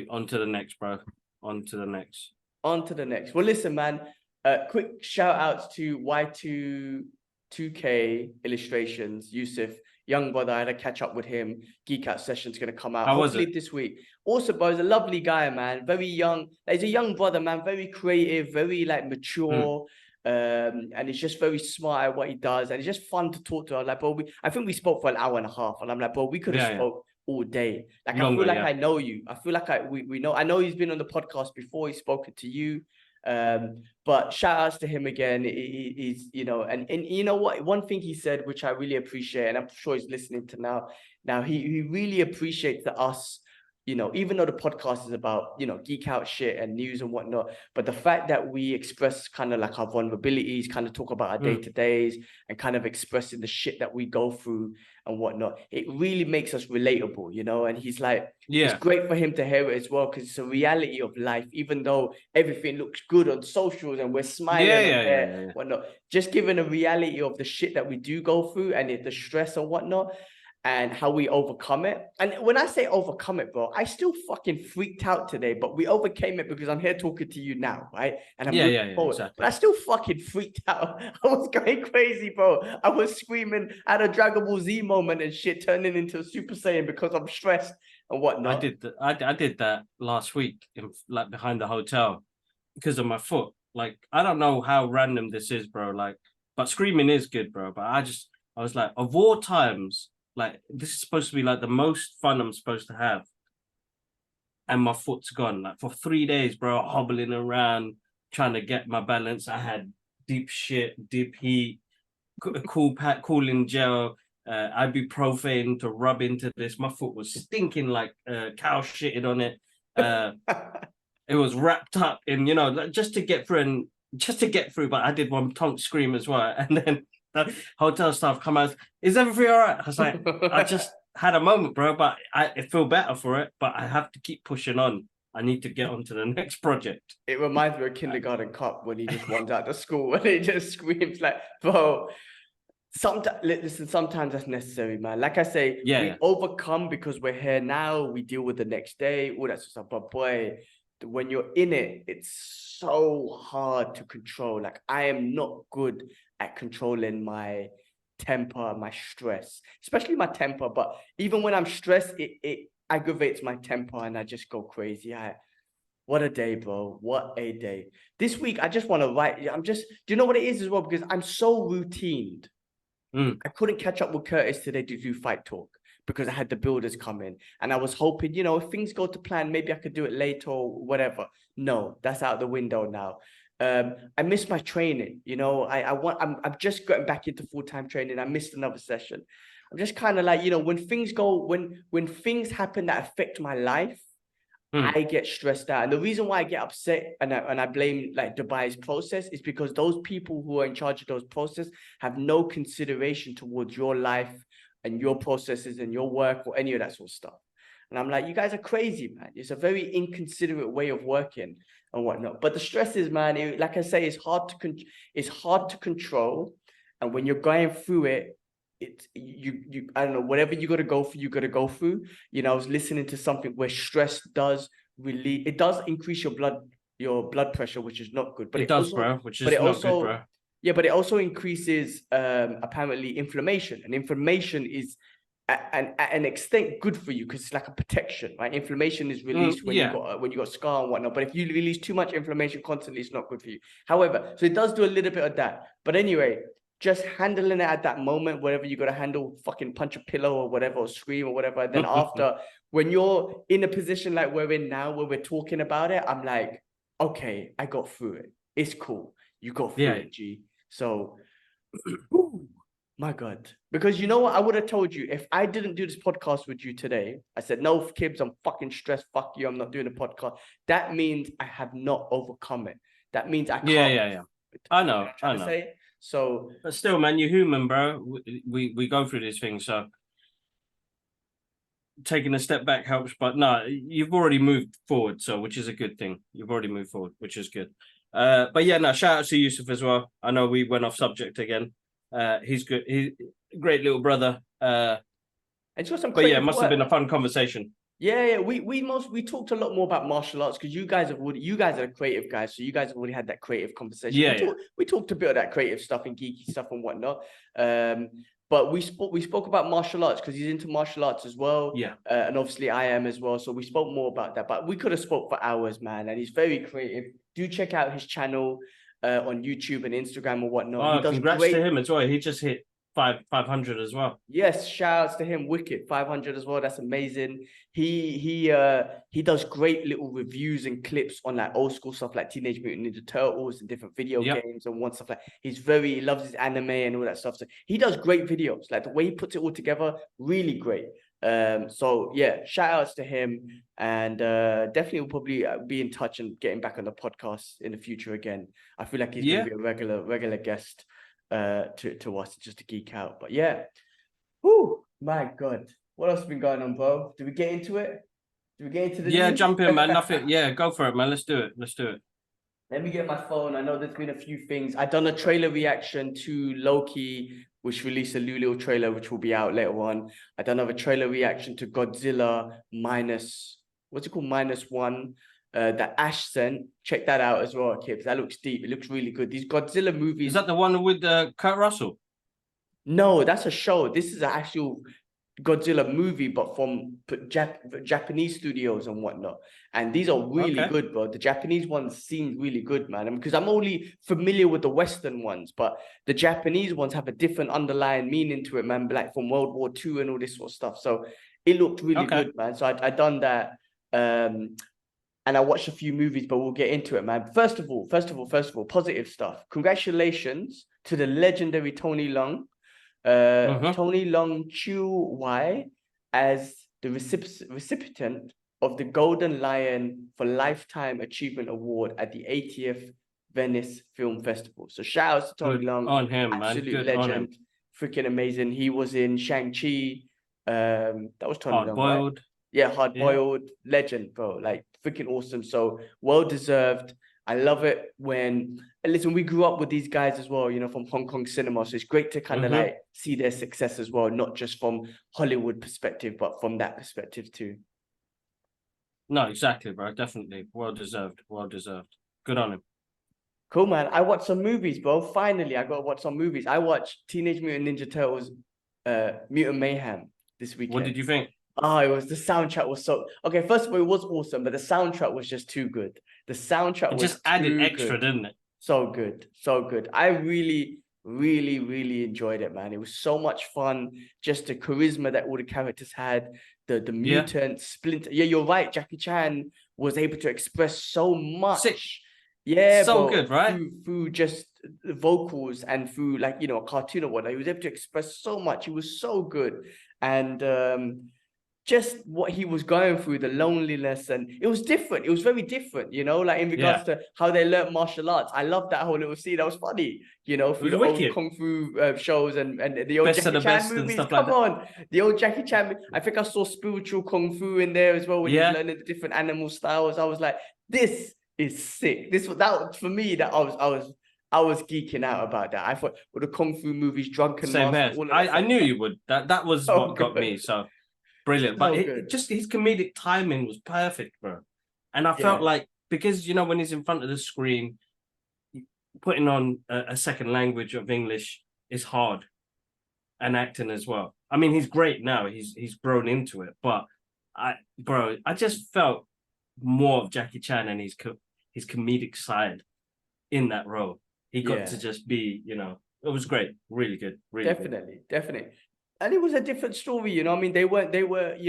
On to the next, bro. On to the next. Well, listen, man. Quick shout outs to Y2K Illustrations, Yusuf, young brother. I had a catch up with him. Geekout Session's gonna come out hopefully this week. Also, bro, he's a lovely guy, man. Very young. He's a young brother, man. Very creative, very mature. And he's just very smart at what he does, and it's just fun to talk to. I was like, bro, I think we spoke for an hour and a half, and I'm like, bro, we could have spoke all day. Like, Longer, I feel like I know you. I feel like we know. I know he's been on the podcast before. He's spoken to you. But shout outs to him again. He's and you know what? One thing he said, which I really appreciate, and I'm sure he's listening to now. Now he really appreciates us. Even though the podcast is about, geek out shit and news and whatnot, but the fact that we express kind of like our vulnerabilities, kind of talk about our day-to-days and kind of expressing the shit that we go through and whatnot, it really makes us relatable, and he's like, it's great for him to hear it as well, because it's a reality of life, even though everything looks good on socials and we're smiling and whatnot, just given a reality of the shit that we do go through and the stress and whatnot, and how we overcome it. And when I say overcome it, bro, I still fucking freaked out today, but we overcame it because I'm here talking to you now, right? And I'm moving forward. Exactly. But I still fucking freaked out. I was going crazy, bro. I was screaming at a Dragon Ball Z moment and shit, turning into a Super Saiyan because I'm stressed and whatnot. I did that last week, behind the hotel, because of my foot. Like, I don't know how random this is, bro. Like, but screaming is good, bro. But I was like, of all times, like, this is supposed to be like the most fun I'm supposed to have, and my foot's gone. Like, for 3 days, bro, hobbling around trying to get my balance. I had deep heat, cooling gel, ibuprofen to rub into this. My foot was stinking like cow shitted on it. It was wrapped up in, just to get through. But I did one tonk scream as well, and then the hotel staff come out, is everything all right? I was like, I just had a moment, bro, but I feel better for it, but I have to keep pushing on. I need to get on to the next project. It reminds me of Kindergarten Cup when he just wants out the school and he just screams like, bro, sometimes that's necessary, man. Like I say, we overcome because we're here now, we deal with the next day, all that sort of stuff. But boy, when you're in it, it's so hard to control. Like, I am not good at controlling my temper, my stress, especially my temper. But even when I'm stressed, it aggravates my temper and I just go crazy. What a day, bro. What a day. This week, I just want to write. Do you know what it is as well? Because I'm so routined. I couldn't catch up with Curtis today to do fight talk because I had the builders come in, and I was hoping, if things go to plan, maybe I could do it later or whatever. No, that's out the window now. I missed my training. I'm just getting back into full-time training. I missed another session. I'm just kind of like, when things happen that affect my life, I get stressed out. And the reason why I get upset and I blame like Dubai's process is because those people who are in charge of those processes have no consideration towards your life and your processes and your work or any of that sort of stuff. And I'm like, you guys are crazy, man. It's a very inconsiderate way of working and whatnot. But the stress is, man, like I say, it's hard to control. And when you're going through it, I don't know, whatever you got to go through, you got to go through. I was listening to something where stress does increase your blood pressure, which is not good. But it does, bro, which is not good, bro. Yeah, but it also increases apparently inflammation, and inflammation is and at an extent good for you because it's like a protection, right? Inflammation is released when you got scar and whatnot. But if you release too much inflammation constantly, it's not good for you. However, so it does do a little bit of that. But anyway, just handling it at that moment, whatever you got to handle, fucking punch a pillow or whatever, or scream or whatever. And then after, when you're in a position like we're in now, where we're talking about it, I'm like, okay, I got through it. It's cool. You got through it, G. So, my God. Because you know what? I would have told you if I didn't do this podcast with you today, I said, no, Kibs, I'm fucking stressed. Fuck you. I'm not doing a podcast. That means I have not overcome it. That means I can't. Yeah. I know. Say? So, but still, man, you're human, bro. We go through these things. So taking a step back helps. But no, you've already moved forward. So which is a good thing. You've already moved forward, which is good. But yeah, no, shout out to Yusuf as well. I know we went off subject again. He's good. He's a great little brother. And but yeah, it must have been a fun conversation. Yeah. We talked a lot more about martial arts because you guys are creative guys, so you guys have already had that creative conversation. We talked a bit of that creative stuff and geeky stuff and whatnot. But we spoke about martial arts because he's into martial arts as well. Yeah. And obviously I am as well. So we spoke more about that. But we could have spoke for hours, man. And he's very creative. Do check out his channel on YouTube and Instagram or whatnot. He does congrats to him as well. He just hit 500 as well. Yes, shout outs to him. Wicked 500 as well. That's amazing. He does great little reviews and clips on like old school stuff like Teenage Mutant Ninja Turtles and different video games and one stuff like. He loves his anime and all that stuff. So he does great videos. Like the way he puts it all together, really great. So yeah, shout outs to him, and definitely will probably be in touch and getting back on the podcast in the future again. I feel like he's gonna be a regular guest to us just to geek out. But yeah, my God, what else has been going on, bro? Do we get into it? Do we get into the news? Jump in, man. Nothing. Yeah, go for it, man. Let's do it. Let me get my phone. I know there's been a few things. I've done a trailer reaction to Loki, which released a new little trailer, which will be out later on. I done another trailer reaction to Godzilla -1. That Ash sent. Check that out as well, kids. That looks deep. It looks really good. These Godzilla movies. Is that the one with Kurt Russell? No, that's a show. This is an actual Godzilla movie, but from Japanese studios and whatnot. And these are really good, bro. The Japanese ones seem really good, man. Because I'm only familiar with the Western ones, but the Japanese ones have a different underlying meaning to it, man. Like from World War II and all this sort of stuff. So it looked really good, man. So I done that. And I watched a few movies, but we'll get into it, man. First of all, positive stuff. Congratulations to the legendary Tony Leung. Tony Leung Chiu Wai as the recipient of the Golden Lion for Lifetime Achievement Award at the 80th Venice Film Festival. So shout out to Tony Leung. On him, absolute man. Good legend. Freaking amazing. He was in Shang-Chi. That was Tony Leung, right? Yeah, Hard Boiled, legend, bro. Like freaking awesome. So well deserved. I love it when, and listen, we grew up with these guys as well, you know, from Hong Kong cinema. So it's great to kind of like see their success as well, not just from Hollywood perspective, but from that perspective too. No, exactly, bro. Definitely. Well deserved. Good on him. Cool, man. I watched some movies, bro. Finally, I got to watch some movies. I watched Teenage Mutant Ninja Turtles, Mutant Mayhem this weekend. What did you think? Oh, the soundtrack was so okay. First of all, it was awesome, but the soundtrack was just too good. The soundtrack was just added extra, didn't it? So good. I really enjoyed it, man. It was so much fun. Just the charisma that all the characters had, the mutant Splinter. Yeah, you're right. Jackie Chan was able to express so much. Sick. Yeah, so good, right? Through just the vocals and through like, you know, a cartoon or whatnot. He was able to express so much. He was so good. And just what he was going through, the loneliness, and it was different. It was very different, you know, like in regards to how they learned martial arts. I love that whole little scene. That was funny, you know, through the old kung fu shows and the old Jackie Chan movies. Come on, the old Jackie Chan. I think I saw spiritual kung fu in there as well when he was learning the different animal styles. I was like, this is sick. That for me, that I was geeking out about that. I thought with the kung fu movies, Drunken Master, I knew you would. That was what got me. So. Brilliant, but just his comedic timing was perfect, bro. And I felt like, because you know when he's in front of the screen, putting on a second language of English is hard, and acting as well. I mean, he's great now. He's grown into it, but I just felt more of Jackie Chan and his comedic side in that role. He got to just be, it was great, really good, really Definitely, definitely. And it was a different story, you know. I mean, they weren't, they weren't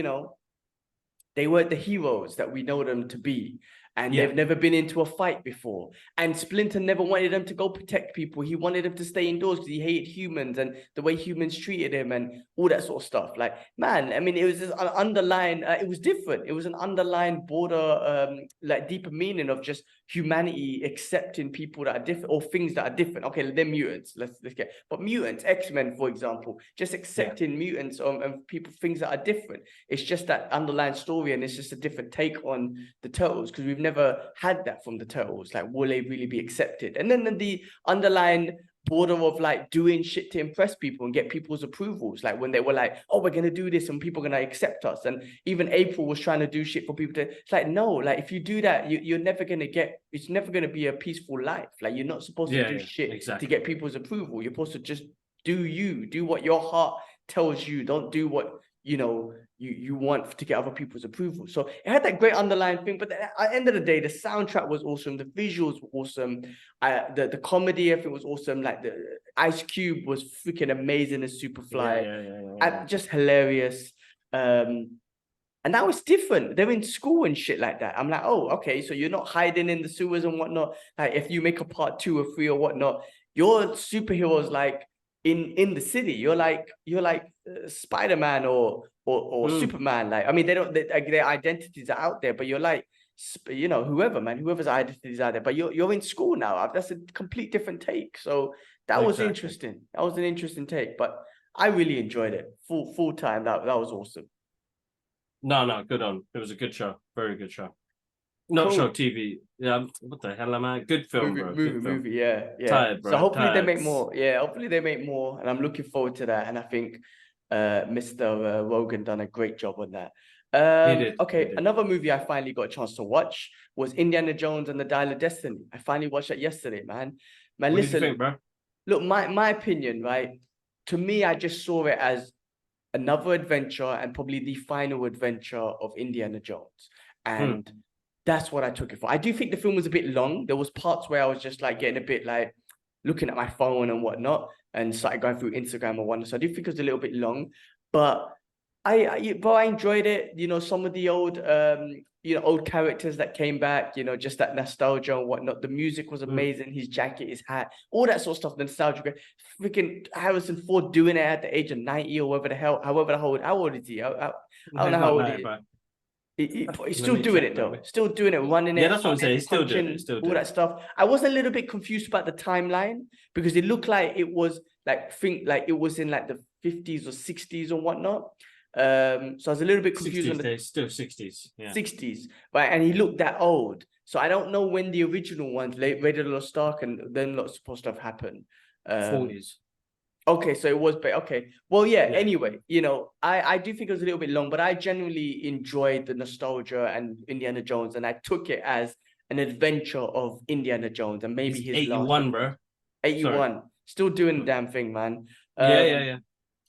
the heroes that we know them to be. And they've never been into a fight before. And Splinter never wanted them to go protect people. He wanted them to stay indoors because he hated humans and the way humans treated him and all that sort of stuff. Like, man, I mean, it was just an underlying, it was different. It was an underlying border, like deeper meaning of just humanity accepting people that are different or things that are different. Okay, they're mutants. Let's get, but mutants, X-Men, for example, just accepting mutants and people, things that are different. It's just that underlying story, and it's just a different take on the Turtles because we've never had that from the Turtles. Like, will they really be accepted? And then the underlying border of like doing shit to impress people and get people's approvals, like when they were like, oh, we're gonna do this and people are gonna accept us. And even April was trying to do shit for people to, it's like, no, like if you do that, you're never gonna get, it's never gonna be a peaceful life. Like, you're not supposed to do shit to get people's approval. You're supposed to just do what your heart tells you. Don't do what you want to get other people's approval. So it had that great underlying thing, but at the end of the day, the soundtrack was awesome, the visuals were awesome, the comedy, I think, was awesome. Like the Ice Cube was freaking amazing as Superfly, just hilarious. And now it's different. They're in school and shit like that. I'm like, oh, okay, so you're not hiding in the sewers and whatnot. Like if you make a part 2 or 3 or whatnot, your superheroes like in the city. You're like Spider-Man or Superman. Like, I mean, their identities are out there, but you're like, whoever's identities out there. But you're in school now. That's a complete different take. So that was interesting. That was an interesting take. But I really enjoyed it. Full time. That was awesome. No, good on. It was a good show. Very good show. Not show, TV. Yeah, what the hell am I? Good film, bro. Movie. Yeah. Tired, bro. So hopefully they make more. Yeah, hopefully they make more, and I'm looking forward to that. And I think Mr. Rogan done a great job on that. He did. Okay, another movie I finally got a chance to watch was Indiana Jones and the Dial of Destiny. I finally watched that yesterday, man. Man, what listen, did you think, bro? Look, my opinion, right? To me, I just saw it as another adventure and probably the final adventure of Indiana Jones. And that's what I took it for. I do think the film was a bit long. There was parts where I was just like getting a bit like looking at my phone and whatnot and started going through Instagram or whatnot. So I do think it was a little bit long, but I enjoyed it. Some of the old old characters that came back, just that nostalgia and whatnot. The music was amazing. His jacket, his hat, all that sort of stuff. The nostalgia. Freaking Harrison Ford doing it at the age of 90 or however how old is he? I don't know how old he is. He's still doing it though. Still doing it, running it. Yeah, that's what I'm saying. He's still doing it. All that stuff. I was a little bit confused about the timeline because it looked like it was it was in like the 50s or 60s or whatnot. So I was a little bit confused. 60s, still 60s. Yeah. 60s, right? And he looked that old. So I don't know when the original ones, Raiders of the Lost Ark, and then what's supposed to have happened. 40s. Okay, so it was, but okay. Well, yeah. Anyway, I do think it was a little bit long, but I genuinely enjoyed the nostalgia and Indiana Jones, and I took it as an adventure of Indiana Jones, and maybe his 81, bro. 81, sorry. Still doing the damn thing, man. Yeah.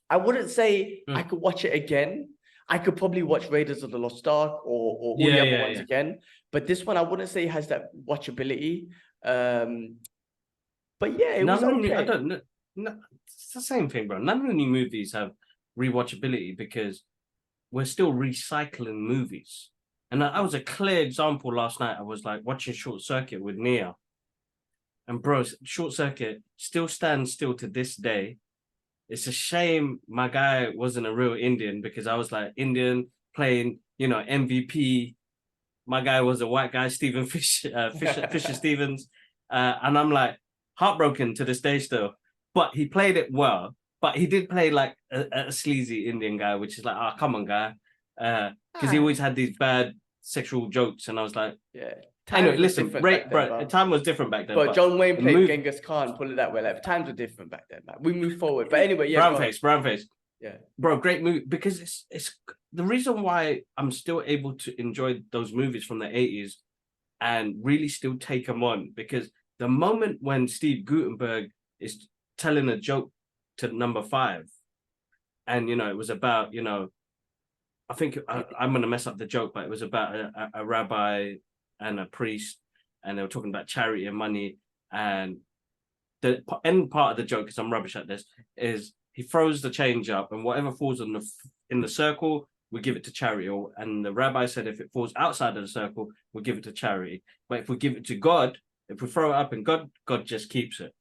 I wouldn't say I could watch it again. I could probably watch Raiders of the Lost Ark or all the other ones again, but this one I wouldn't say has that watchability. But yeah, it was okay. I don't know. No, it's the same thing, bro. None of the new movies have rewatchability because we're still recycling movies. And that was a clear example last night. I was like watching Short Circuit with Nia. And bro, Short Circuit still stands still to this day. It's a shame my guy wasn't a real Indian because I was like Indian playing, MVP. My guy was a white guy, Stephen Fisher Stevens. And I'm like heartbroken to this day still. But he played it well. But he did play like a sleazy Indian guy, which is like, oh, come on, guy. Because he always had these bad sexual jokes. And I was like, anyway, listen, bro, time was different back then. But John Wayne played Genghis Khan, put it that way. Like, times were different back then, man. We move forward. But anyway, Brown face. Yeah. Bro, great movie. Because it's the reason why I'm still able to enjoy those movies from the 80s and really still take them on. Because the moment when Steve Guttenberg is telling a joke to number 5, And, it was about, I think I'm going to mess up the joke, but it was about a rabbi and a priest, and they were talking about charity and money. And the end part of the joke, because I'm rubbish at this, is he throws the change up, and whatever falls in the circle, we give it to charity. And the rabbi said, if it falls outside of the circle, we'll give it to charity. But if we give it to God, if we throw it up and God just keeps it.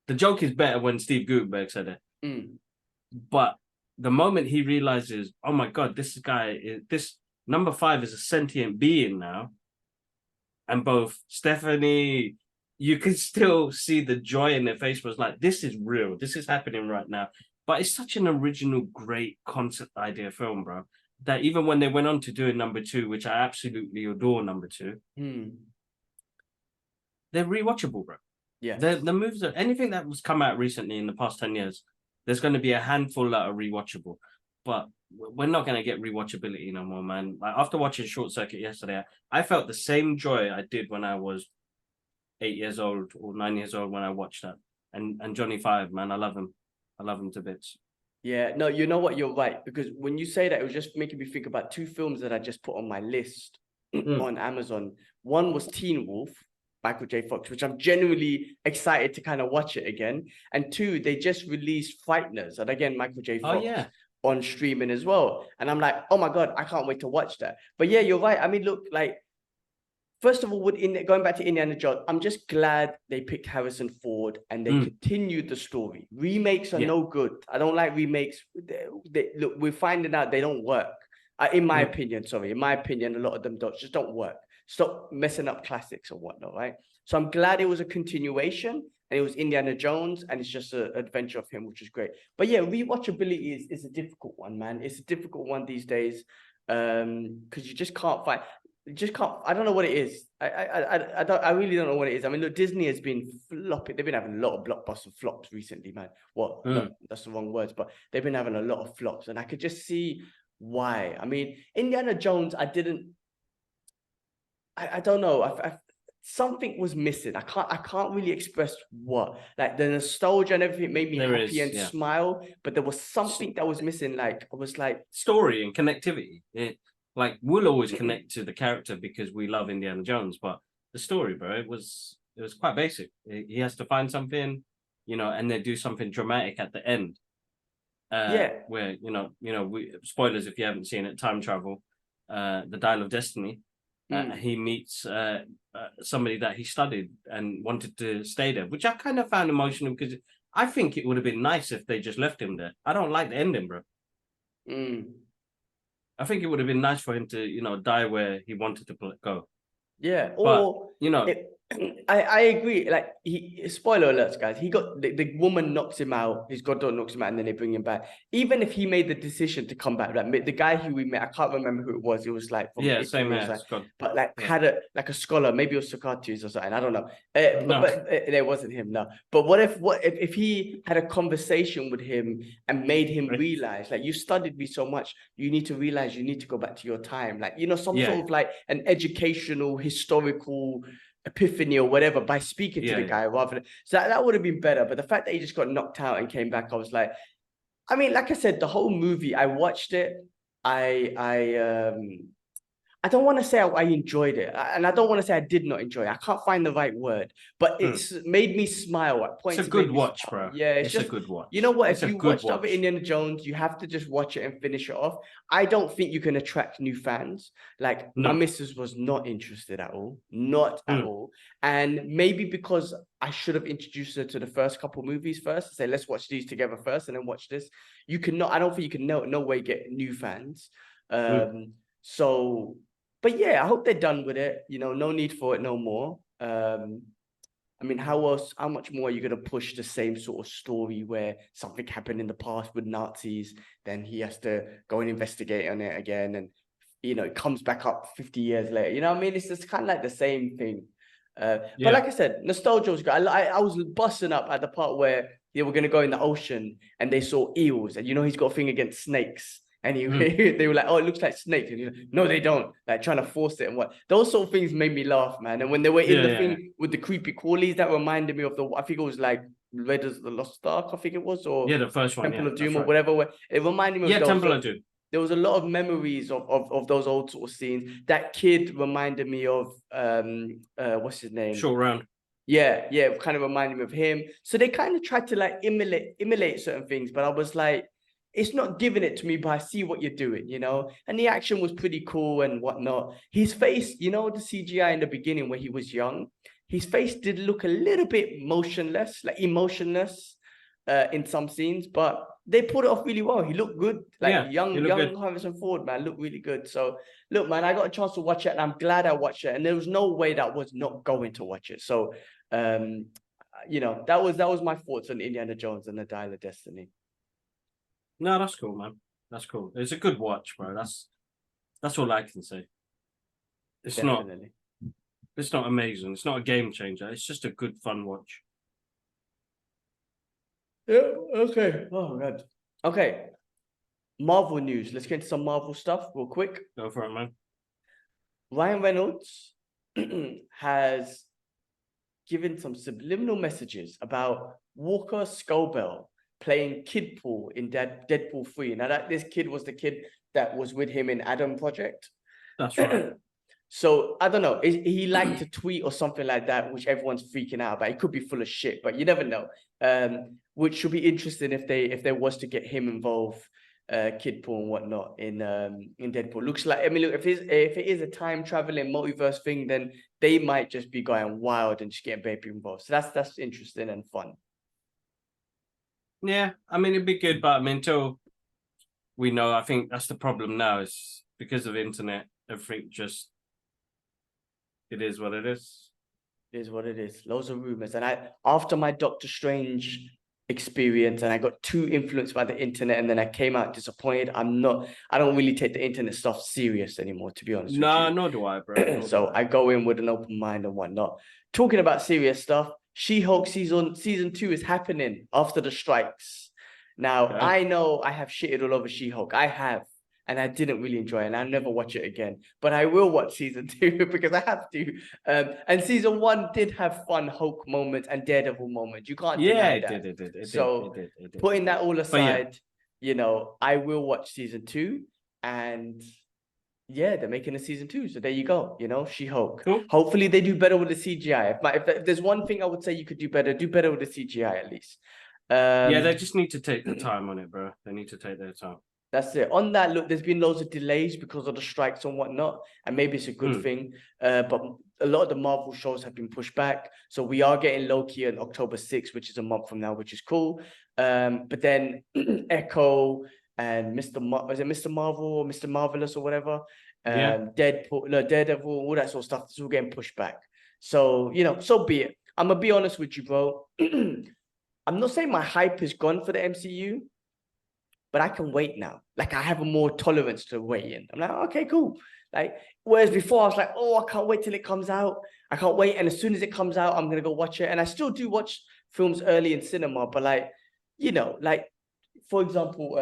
The joke is better when Steve Gutenberg said it. But the moment he realizes, oh my God, this number 5 is a sentient being now. And both Stephanie, you could still see the joy in their face, was like, this is real. This is happening right now. But it's such an original, great concept idea film, bro, that even when they went on to do number 2, which I absolutely adore number 2, they're rewatchable, bro. Yeah. The movies, anything that was come out recently in the past 10 years, there's going to be a handful that are rewatchable. But we're not going to get rewatchability no more, man. Like, after watching Short Circuit yesterday, I felt the same joy I did when I was 8 years old or 9 years old when I watched that. And Johnny Five, man, I love him. I love him to bits. Yeah, no, you know what? You're right. Because when you say that, it was just making me think about 2 films that I just put on my list on Amazon. One was Teen Wolf, Michael J. Fox, which I'm genuinely excited to kind of watch it again. And 2, they just released Frighteners, and again, Michael J. Fox on streaming as well. And I'm like, oh my God, I can't wait to watch that. But yeah, you're right. I mean, look, like, first of all, going back to Indiana Jones, I'm just glad they picked Harrison Ford and they continued the story. Remakes are no good. I don't like remakes. Look, we're finding out they don't work. In my opinion, a lot of them don't work. Stop messing up classics or whatnot, right? So I'm glad it was a continuation, and it was Indiana Jones, and it's just an adventure of him, which is great. But yeah, rewatchability is a difficult one, man. It's a difficult one these days, because you just can't find. I don't know what it is. I really don't know what it is. I mean, look, Disney has been flopping. They've been having a lot of blockbuster flops recently, man. Well, no, that's the wrong words, but they've been having a lot of flops, and I could just see why. I mean, Indiana Jones, I don't know. Something was missing. I can't really express what. Like, the nostalgia and everything made me happy and smile, but there was something that was missing. Like, I was like, story and connectivity. Like, we'll always connect to the character because we love Indiana Jones, but the story, bro, it was quite basic. He has to find something, and then do something dramatic at the end. Where spoilers if you haven't seen it, time travel, the Dial of Destiny. He meets somebody that he studied and wanted to stay there, which I kind of found emotional, because I think it would have been nice if they just left him there. I don't like the ending, bro. I think it would have been nice for him to, die where he wanted to go. Yeah, or I agree. Like, spoiler alerts, guys. He got the woman knocks him out. His goddaughter knocks him out, and then they bring him back. Even if he made the decision to come back, like the guy who we met, I can't remember who it was. It was like same as but like had a scholar. Maybe it was Socrates or something. I don't know. But it wasn't him. No. But what if he had a conversation with him and made him realize, like, you studied me so much, you need to realize you need to go back to your time, like, some sort of like an educational, historical epiphany or whatever by speaking to the guy rather than, so that would have been better. But the fact that he just got knocked out and came back, I was like, I mean, like I said, the whole movie, I watched it. I don't want to say I enjoyed it, and I don't want to say I did not enjoy it. I can't find the right word, but it's made me smile at points. It's a good watch, bro. Yeah, it's just a good watch. You know what? If you watched other Indiana Jones, you have to just watch it and finish it off. I don't think you can attract new fans. Like, my missus was not interested at all, not at all. And maybe because I should have introduced her to the first couple movies first, say, let's watch these together first and then watch this. I don't think you can no way get new fans. So, but yeah, I hope they're done with it. No need for it no more. I mean, how much more are you going to push the same sort of story where something happened in the past with Nazis, then he has to go and investigate on it again, and, it comes back up 50 years later. You know what I mean? It's just kind of like the same thing. But like I said, nostalgia was great. I was busting up at the part where they were going to go in the ocean and they saw eels, and, he's got a thing against snakes. And they were like, oh, it looks like snakes. And he's like, no, they don't. Like, trying to force it and what. Those sort of things made me laugh, man. And when they were in the thing with the creepy crawlies, that reminded me of I think it was like Raiders of the Lost Ark, I think it was, or Yeah, the first one. Temple Yeah, of Doom that's or right. whatever. It reminded me Yeah, of those. Temple So of Doom. there was a lot of memories of those old sort of scenes. That kid reminded me of what's his name? Short round. Yeah, it kind of reminded me of him. So they kind of tried to like emulate certain things, but I was like, it's not giving it to me, but I see what you're doing, you know? And the action was pretty cool and whatnot. His face, you know, the CGI in the beginning where he was young, his face did look a little bit motionless, like emotionless in some scenes, but they pulled it off really well. He looked good, like Yeah, he young looked good. Harrison Ford, man, looked really good. So look, man, I got a chance to watch it, and I'm glad I watched it. And there was no way that I was not going to watch it. So, you know, that was my thoughts on Indiana Jones and the Dial of Destiny. No, that's cool, man. That's cool. It's a good watch, bro. That's all I can say. It's Definitely. not amazing. It's not a game changer. It's just a good fun watch. Yeah. Okay. Oh god. Okay. Marvel news. Let's get into some Marvel stuff real quick. Go for it, man. Ryan Reynolds has given some subliminal messages about Walker Scobell playing Kidpool in Deadpool 3. Now that this kid was the kid that was with him in Adam Project. That's right. So I don't know. He liked to tweet or something like that, which everyone's freaking out about. It could be full of shit, but you never know. Which should be interesting if they was to get him involved, Kidpool and whatnot in Deadpool. Looks like, I mean, look, if it is a time traveling multiverse thing, then they might just be going wild and just getting baby involved. So that's interesting and fun. Yeah, I mean, it'd be good, but I mean, until we know, I think that's the problem now is because of internet, everything just, it is what it is. It is what it is. Loads of rumors. And after my Doctor Strange experience, and I got too influenced by the internet, and then I came out disappointed. I don't really take the internet stuff serious anymore, to be honest with you. No, nor do I, bro. So I go in with an open mind and whatnot. Talking about serious stuff, She-Hulk season 2 is happening after the strikes. Now, Okay. I know I have shitted all over She-Hulk. I have. And I didn't really enjoy it, and I'll never watch it again. But I will watch season 2 because I have to. And season 1 did have fun Hulk moments and Daredevil moments. You can't deny that. It did. So putting that all aside, you know, I will watch season 2, and yeah, they're making a season 2. So there you go. You know, She-Hulk. Cool. Hopefully they do better with the CGI. If there's one thing I would say you could do better with the CGI at least. Yeah, they just need to take the time on it, bro. They need to take their time. That's it. On that, look, there's been loads of delays because of the strikes and whatnot, and maybe it's a good thing. But a lot of the Marvel shows have been pushed back, so we are getting Loki on October 6th, which is a month from now, which is cool. But then Echo and is it Mr. Marvel or Mr. Marvelous or whatever? Deadpool, no, Daredevil, all that sort of stuff. It's all getting pushed back. So you know, so be it. I'm gonna be honest with you, bro. I'm not saying my hype is gone for the MCU. But I can wait now. Like, I have a more tolerance to waiting. I'm like, okay, cool. Like, whereas before I was like, oh, I can't wait till it comes out. I can't wait. And as soon as it comes out, I'm going to go watch it. And I still do watch films early in cinema. But like, you know, like, for example,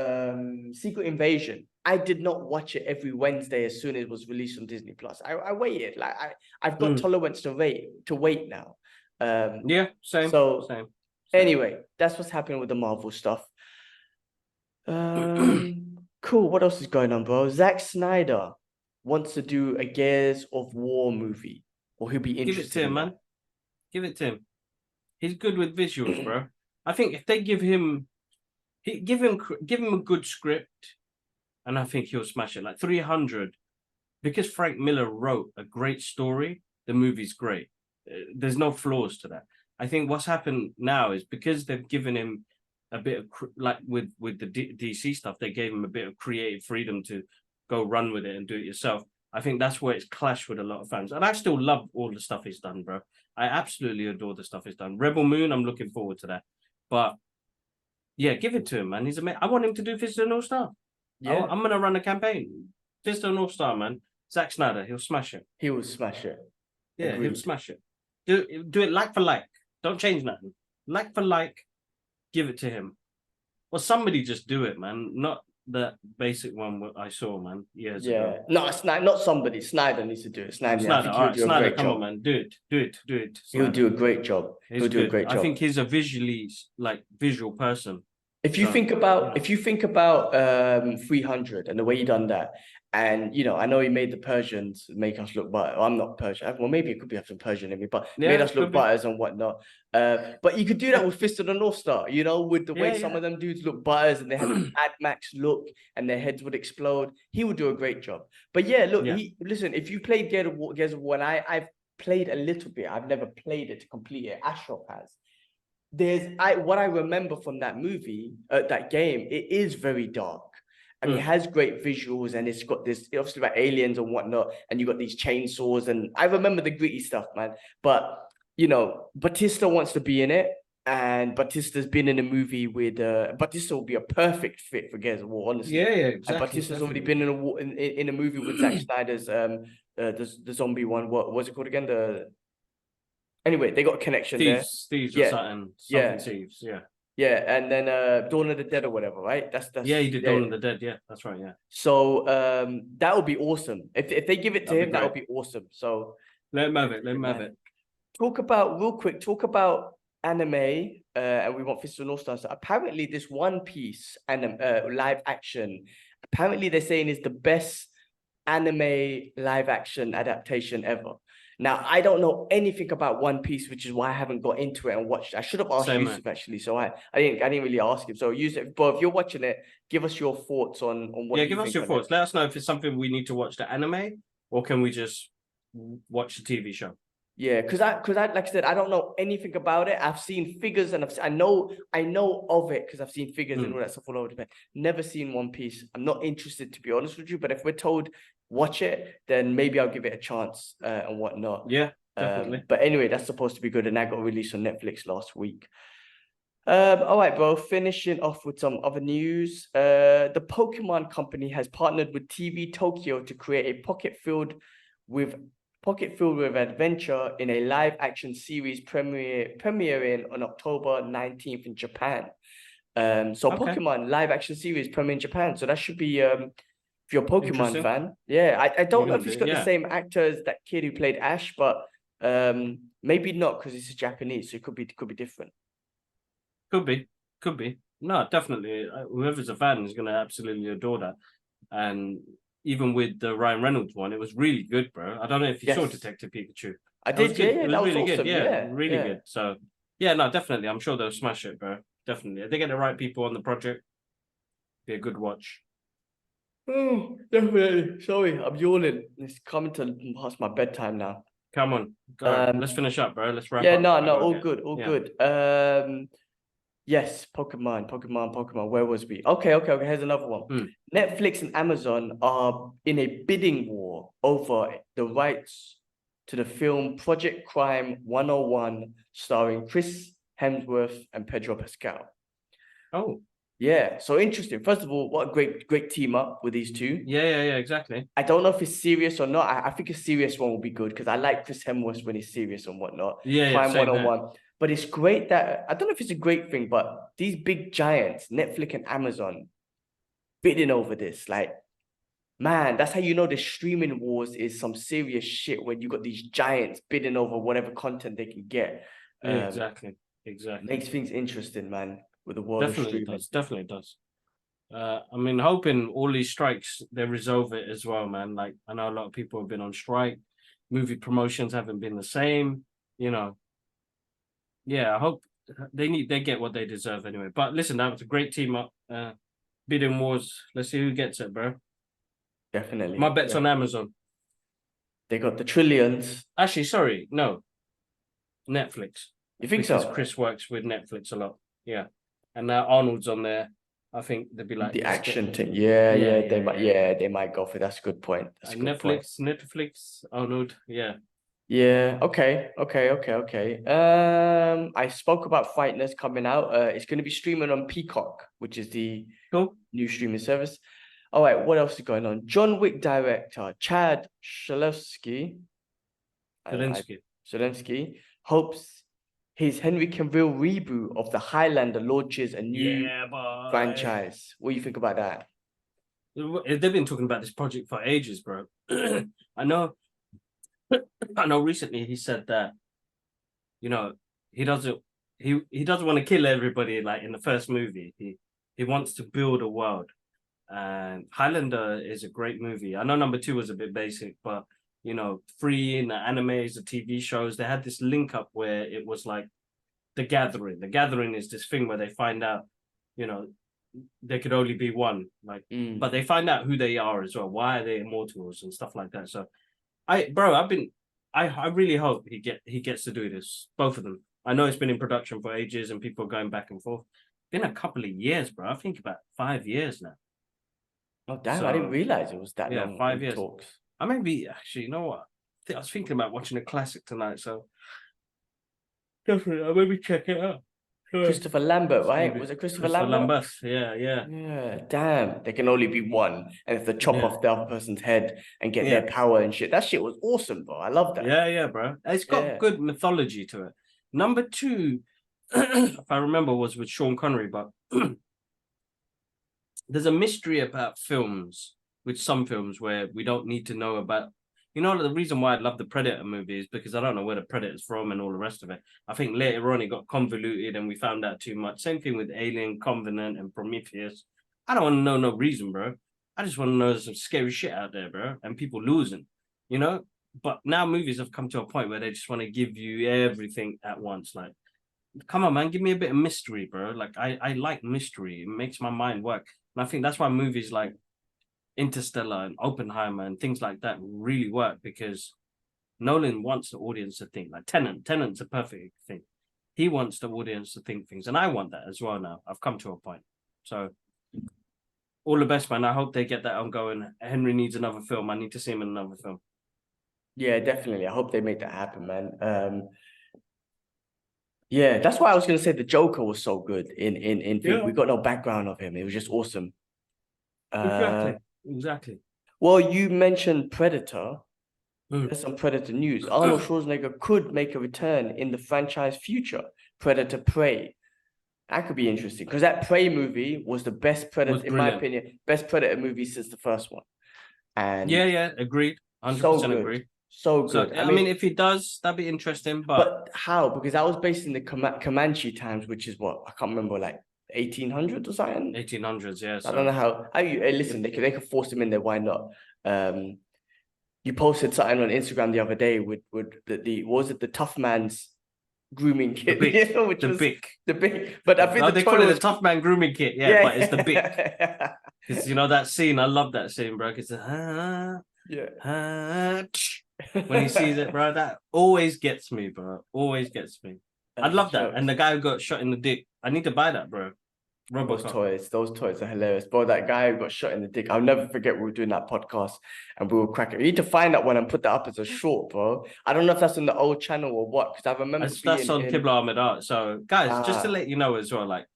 Secret Invasion. I did not watch it every Wednesday as soon as it was released on Disney Plus. I waited. Like, I've got tolerance to wait now. Yeah, same. Anyway, that's what's happening with the Marvel stuff. Cool. What else is going on, bro? Zack Snyder wants to do a Gears of War movie, or he'll be interested. Give it to him, man. Give it to him. He's good with visuals, bro. I think if they give him a good script, and I think he'll smash it. Like 300, because Frank Miller wrote a great story. The movie's great. There's no flaws to that. I think what's happened now is because they've given him a bit of like with the DC stuff, they gave him a bit of creative freedom to go run with it and do it yourself. I think that's where it's clashed with a lot of fans, and I still love all the stuff he's done, bro. I absolutely adore the stuff he's done. Rebel Moon, I'm looking forward to that. But yeah, give it to him, man. He's amazing. I want him to do Fist of the North Star. Yeah, I'm gonna run a campaign. Fist of the North Star, man. Zack Snyder, he'll smash it. He will smash it. Yeah, Agreed. He'll smash it. Do it like for like. Don't change nothing. Like for like. Give it to him. Well, somebody just do it, man. Not that basic one I saw, man, years Yeah, ago. no, not somebody. Snyder needs to do it. Snyder, I Snyder, think all he'll right, do a Snyder, great come on, job. man, do it. He'll Snyder. do a great job. He's He'll do a good. great I job. think he's a visually visual person. If you So, think about you know. if you think about 300 and the way he done that, and I know he made the Persians make us look butter. I'm not Persian. Well, maybe it could be have some Persian in me, but made us look butters and whatnot. But you could do that with Fist of the North Star, with the way some of them dudes look butters and they have a Mad Max look and their heads would explode. He would do a great job. But yeah, look, listen, if you played Gears of War, and I've played a little bit, I've never played it to complete it. Ashraf has. What I remember from that movie, that game, it is very dark. And it has great visuals, and it's got this obviously about aliens and whatnot, and you got these chainsaws, and I remember the gritty stuff, man. But Batista wants to be in it, and Batista's been in a movie with Batista will be a perfect fit for Gears of War, honestly. Yeah, exactly. And Batista's already been in a movie with Zack Snyder's the zombie one. What was it called again? Anyway, they got a connection Thieves there. or something Thieves, Yeah, and then Dawn of the Dead or whatever, right? That's he did Dawn of the Dead, yeah, that's right, yeah. So that would be awesome. If they give it to him, that would be awesome. So let him have it. Talk about anime, and we want Fist of the North Star. So apparently this One Piece live action, apparently they're saying is the best anime live action adaptation ever. Now, I don't know anything about One Piece, which is why I haven't got into it and watched it. I should have asked Yusuf, actually, so I didn't really ask him. So Yusuf, but if you're watching it, give us your thoughts on what you think. Yeah, give us your thoughts. Let us know if it's something we need to watch the anime, or can we just watch the TV show? Yeah, because I like I said, I don't know anything about it. I've seen figures and I know of it because I've seen figures and all that stuff all over the place. Never seen One Piece. I'm not interested, to be honest with you. But if we're told watch it, then maybe I'll give it a chance and whatnot. Yeah, definitely. But anyway, that's supposed to be good, and that got released on Netflix last week. All right, bro. Finishing off with some other news. The Pokemon company has partnered with TV Tokyo to create a pocket filled with adventure in a live action series premiering on October 19th in Japan. Pokemon live action series premiering in Japan. So that should be if you're a Pokemon fan. Yeah, I don't know if it's got the same actor as that kid who played Ash, but maybe not because it's Japanese, so it could be different. Could be. No, definitely. Whoever's a fan is going to absolutely adore that. And even with the Ryan Reynolds one, it was really good, bro. I don't know if you saw Detective Pikachu. I did, yeah, that was really awesome. Good. Yeah, really good. So, yeah, no, definitely. I'm sure they'll smash it, bro. Definitely. If they get the right people on the project, be a good watch. Oh, definitely. Sorry, I'm yawning. It's coming to past my bedtime now. Come on, go. Let's finish up, bro. Let's wrap up. Yeah, no, all good. Yes, Pokemon. Where was we? Okay. Here's another one. Netflix and Amazon are in a bidding war over the rights to the film Project Crime 101, starring Chris Hemsworth and Pedro Pascal. Oh. Yeah, so interesting. First of all, what a great team up with these two. Yeah, exactly. I don't know if it's serious or not. I think a serious one will be good because I like Chris Hemsworth when he's serious and whatnot. Crime 101. But it's great that, I don't know if it's a great thing, but these big giants, Netflix and Amazon, bidding over this. Like, man, that's how you know the streaming wars is some serious shit when you got these giants bidding over whatever content they can get. Yeah, exactly. Makes things interesting, man, with the world of streaming. Definitely does. I mean, hoping all these strikes, they resolve it as well, man. Like, I know a lot of people have been on strike. Movie promotions haven't been the same, Yeah, I hope they get what they deserve anyway. But listen, that was a great team up. Bidding wars. Let's see who gets it, bro. Definitely. My bet's on Amazon. They got the trillions. Actually, sorry, no. Netflix. You think because so? Chris works with Netflix a lot. Yeah. And now Arnold's on there. I think they'd be like the action thing. They might go for. That's a good point. That's a good point. Netflix, Arnold. Yeah. Yeah. Okay. I spoke about Frighteners coming out. It's going to be streaming on Peacock, which is the new streaming service. All right. What else is going on? John Wick director Chad Stahelski hopes his Henry Cavill reboot of the Highlander launches a new franchise. What do you think about that? They've been talking about this project for ages, bro. I know. I know. Recently, he said that you know he doesn't he doesn't want to kill everybody like in the first movie. He wants to build a world. And Highlander is a great movie. I know number 2 was a bit basic, but Free in the animes, the TV shows, they had this link up where it was like the gathering. The gathering is this thing where they find out, there could only be one. But they find out who they are as well. Why are they immortals and stuff like that? So I really hope he gets to do this. Both of them. I know it's been in production for ages and people are going back and forth. Been a couple of years, bro. I think about 5 years now. Oh damn! I didn't realize it was that long. Yeah, 5 years. Talks. I maybe actually, you know what? I was thinking about watching a classic tonight, so definitely I'll maybe check it out. Christopher Lambert, right? Was it Christopher Lambert? Yeah. Yeah, damn. There can only be one. And if they chop off the other person's head and get their power and shit, that shit was awesome, bro. I love that. Yeah, bro. It's got good mythology to it. Number 2, if I remember, was with Sean Connery, but there's a mystery about films, with some films where we don't need to know about. The reason why I love the Predator movie is because I don't know where the Predator's from and all the rest of it. I think later on it got convoluted and we found out too much. Same thing with Alien, Covenant, and Prometheus. I don't want to know no reason, bro. I just want to know there's some scary shit out there, bro, and people losing, But now movies have come to a point where they just want to give you everything at once. Like, come on, man, give me a bit of mystery, bro. Like, I like mystery. It makes my mind work. And I think that's why movies like Interstellar and Oppenheimer and things like that really work, because Nolan wants the audience to think. Like Tenant's a perfect thing. He wants the audience to think things, and I want that as well now. I've come to a point. So all the best, man. I hope they get that ongoing. Henry needs another film. I need to see him in another film. Yeah, definitely. I hope they make that happen, man. Yeah, that's why I was gonna say the Joker was so good in we got no background of him. It was just awesome. Exactly. Well, you mentioned Predator. There's some Predator news. Arnold Schwarzenegger could make a return in the franchise future. Predator Prey. That could be interesting, because that Prey movie was the best Predator, in my opinion, best Predator movie since the first one. And agreed. 100% agreed. So good. I mean, if he does, that'd be interesting. But how? Because that was based in the Comanche times, which is what I can't remember, like 1800s or something. 1800s, yeah. I don't know how. Listen, they could force him in there. Why not? You posted something on Instagram the other day with the what was it, the Tough Man's grooming kit? The big. But I think they call it the Tough Man grooming kit. Yeah, but it's the big. Because that scene, I love that scene, bro. Because when he sees it, bro, that always gets me, bro. Always gets me. I'd love that. And the guy who got shot in the dick, I need to buy that, bro. Those toys are hilarious, bro. That guy who got shot in the dick, I'll never forget. We were doing that podcast and we were cracking. You need to find that one and put that up as a short, bro. I don't know if that's on the old channel or what, because I remember that's on Kibla Ahmed Art. So, guys, just to let you know as well, like,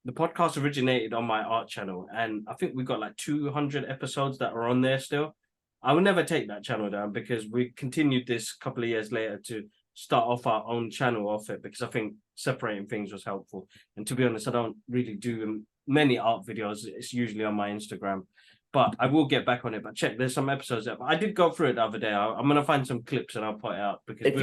the podcast originated on my art channel, and I think we got like 200 episodes that are on there still. I will never take that channel down, because we continued this a couple of years later to start off our own channel off it, because I think separating things was helpful. And to be honest, I don't really do many art videos. It's usually on my Instagram, but I will get back on it. But there's some episodes that I did go through it the other day. I'm gonna find some clips and I'll put it out, because if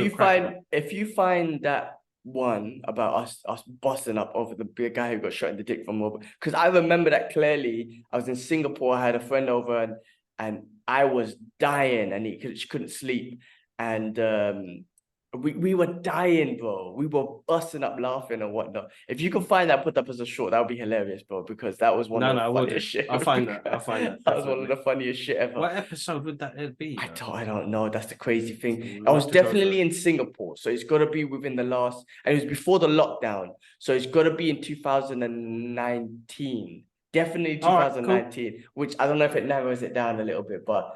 you find that one about us busting up over the guy who got shot in the dick from over, because I remember that clearly. I was in Singapore. I had a friend over and I was dying, and she couldn't sleep, and we were dying, bro. We were busting up laughing and whatnot. If you can find that, put that as a short, that would be hilarious, bro, because that was one of the funniest shit. I'll find that. That was one of the funniest shit ever. What episode would that be? I don't know. That's the crazy thing. I was definitely in Singapore, so it's got to be within the last, and it was before the lockdown, so it's got to be in 2019. Definitely 2019, cool. Which I don't know if it narrows it down a little bit, but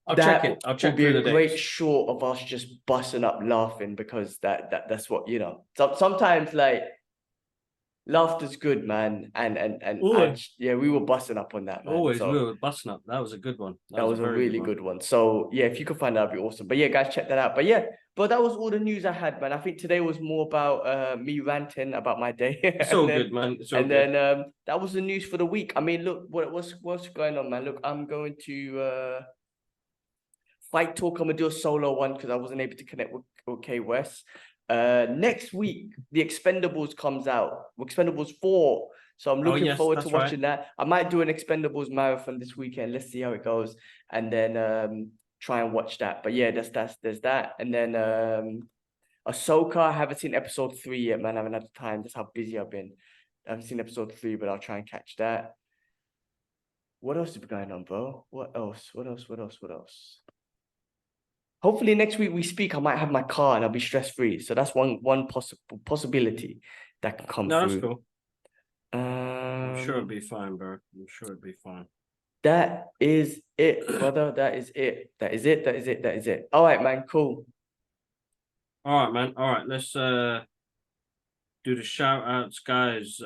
I'll check it. I'll check. It'll be a great short of us just busting up laughing, because that's what So sometimes, like, laughter's good, man. And Always. yeah, we were busting up on that, man. Always, So we were busting up. That was a good one. that was a very really good one. So yeah, if you could find that, that'd be awesome. But yeah, guys, check that out. But yeah, but that was all the news I had, man. I think today was more about me ranting about my day. It's all good, man. It's all and good. then that was the news for the week. I mean, look, what's going on, man? Look, I'm going to Fight Talk. I'm gonna do a solo one because I wasn't able to connect with K West. Next week, the Expendables comes out. Expendables 4. So I'm looking forward to watching that. I might do an Expendables marathon this weekend. Let's see how it goes. And then try and watch that. But yeah, there's that. And then Ahsoka, I haven't seen episode 3 yet, man. I haven't had the time. That's how busy I've been. I haven't seen episode 3, but I'll try and catch that. What else is going on, bro? What else? Hopefully next week we speak. I might have my car and I'll be stress-free. So that's one possibility that can come through. That's cool. I'm sure it'll be fine, bro. I'm sure it'll be fine. That is it, brother. That is it. All right, man. Cool. All right, man. All right, let's do the shout outs, guys.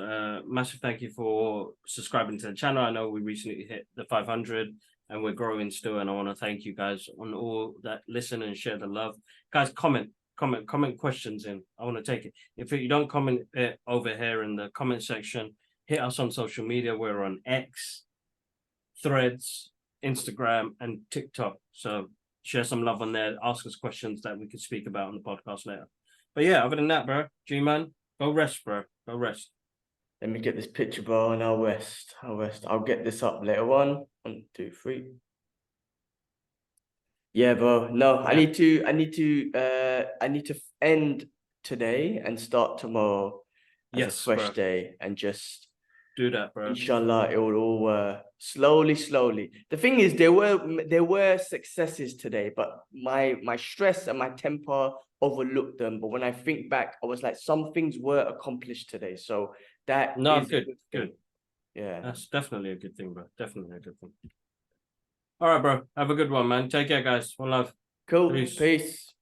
Massive thank you for subscribing to the channel. I know we recently hit the 500 and we're growing still, and I want to thank you guys on all that listen and share the love. Guys, comment questions in. I want to take it. If you don't comment it over here in the comment section, hit us on social media. We're on X, Threads, Instagram, and TikTok. So share some love on there. Ask us questions that we could speak about on the podcast later. But yeah, other than that, bro, G-Man, go rest, bro. Go rest. Let me get this picture, bro, and I'll rest. I'll get this up later on. 1, 2, 3. Yeah, bro. No, yeah. I need to end today and start tomorrow as a fresh day and just do that, bro. Inshallah, it will all slowly. The thing is, there were successes today, but my stress and my temper overlooked them. But when I think back, I was like, some things were accomplished today. So that is good. Yeah, that's definitely a good thing, bro. Definitely a good thing. All right, bro. Have a good one, man. Take care, guys. One love. Cool. Peace.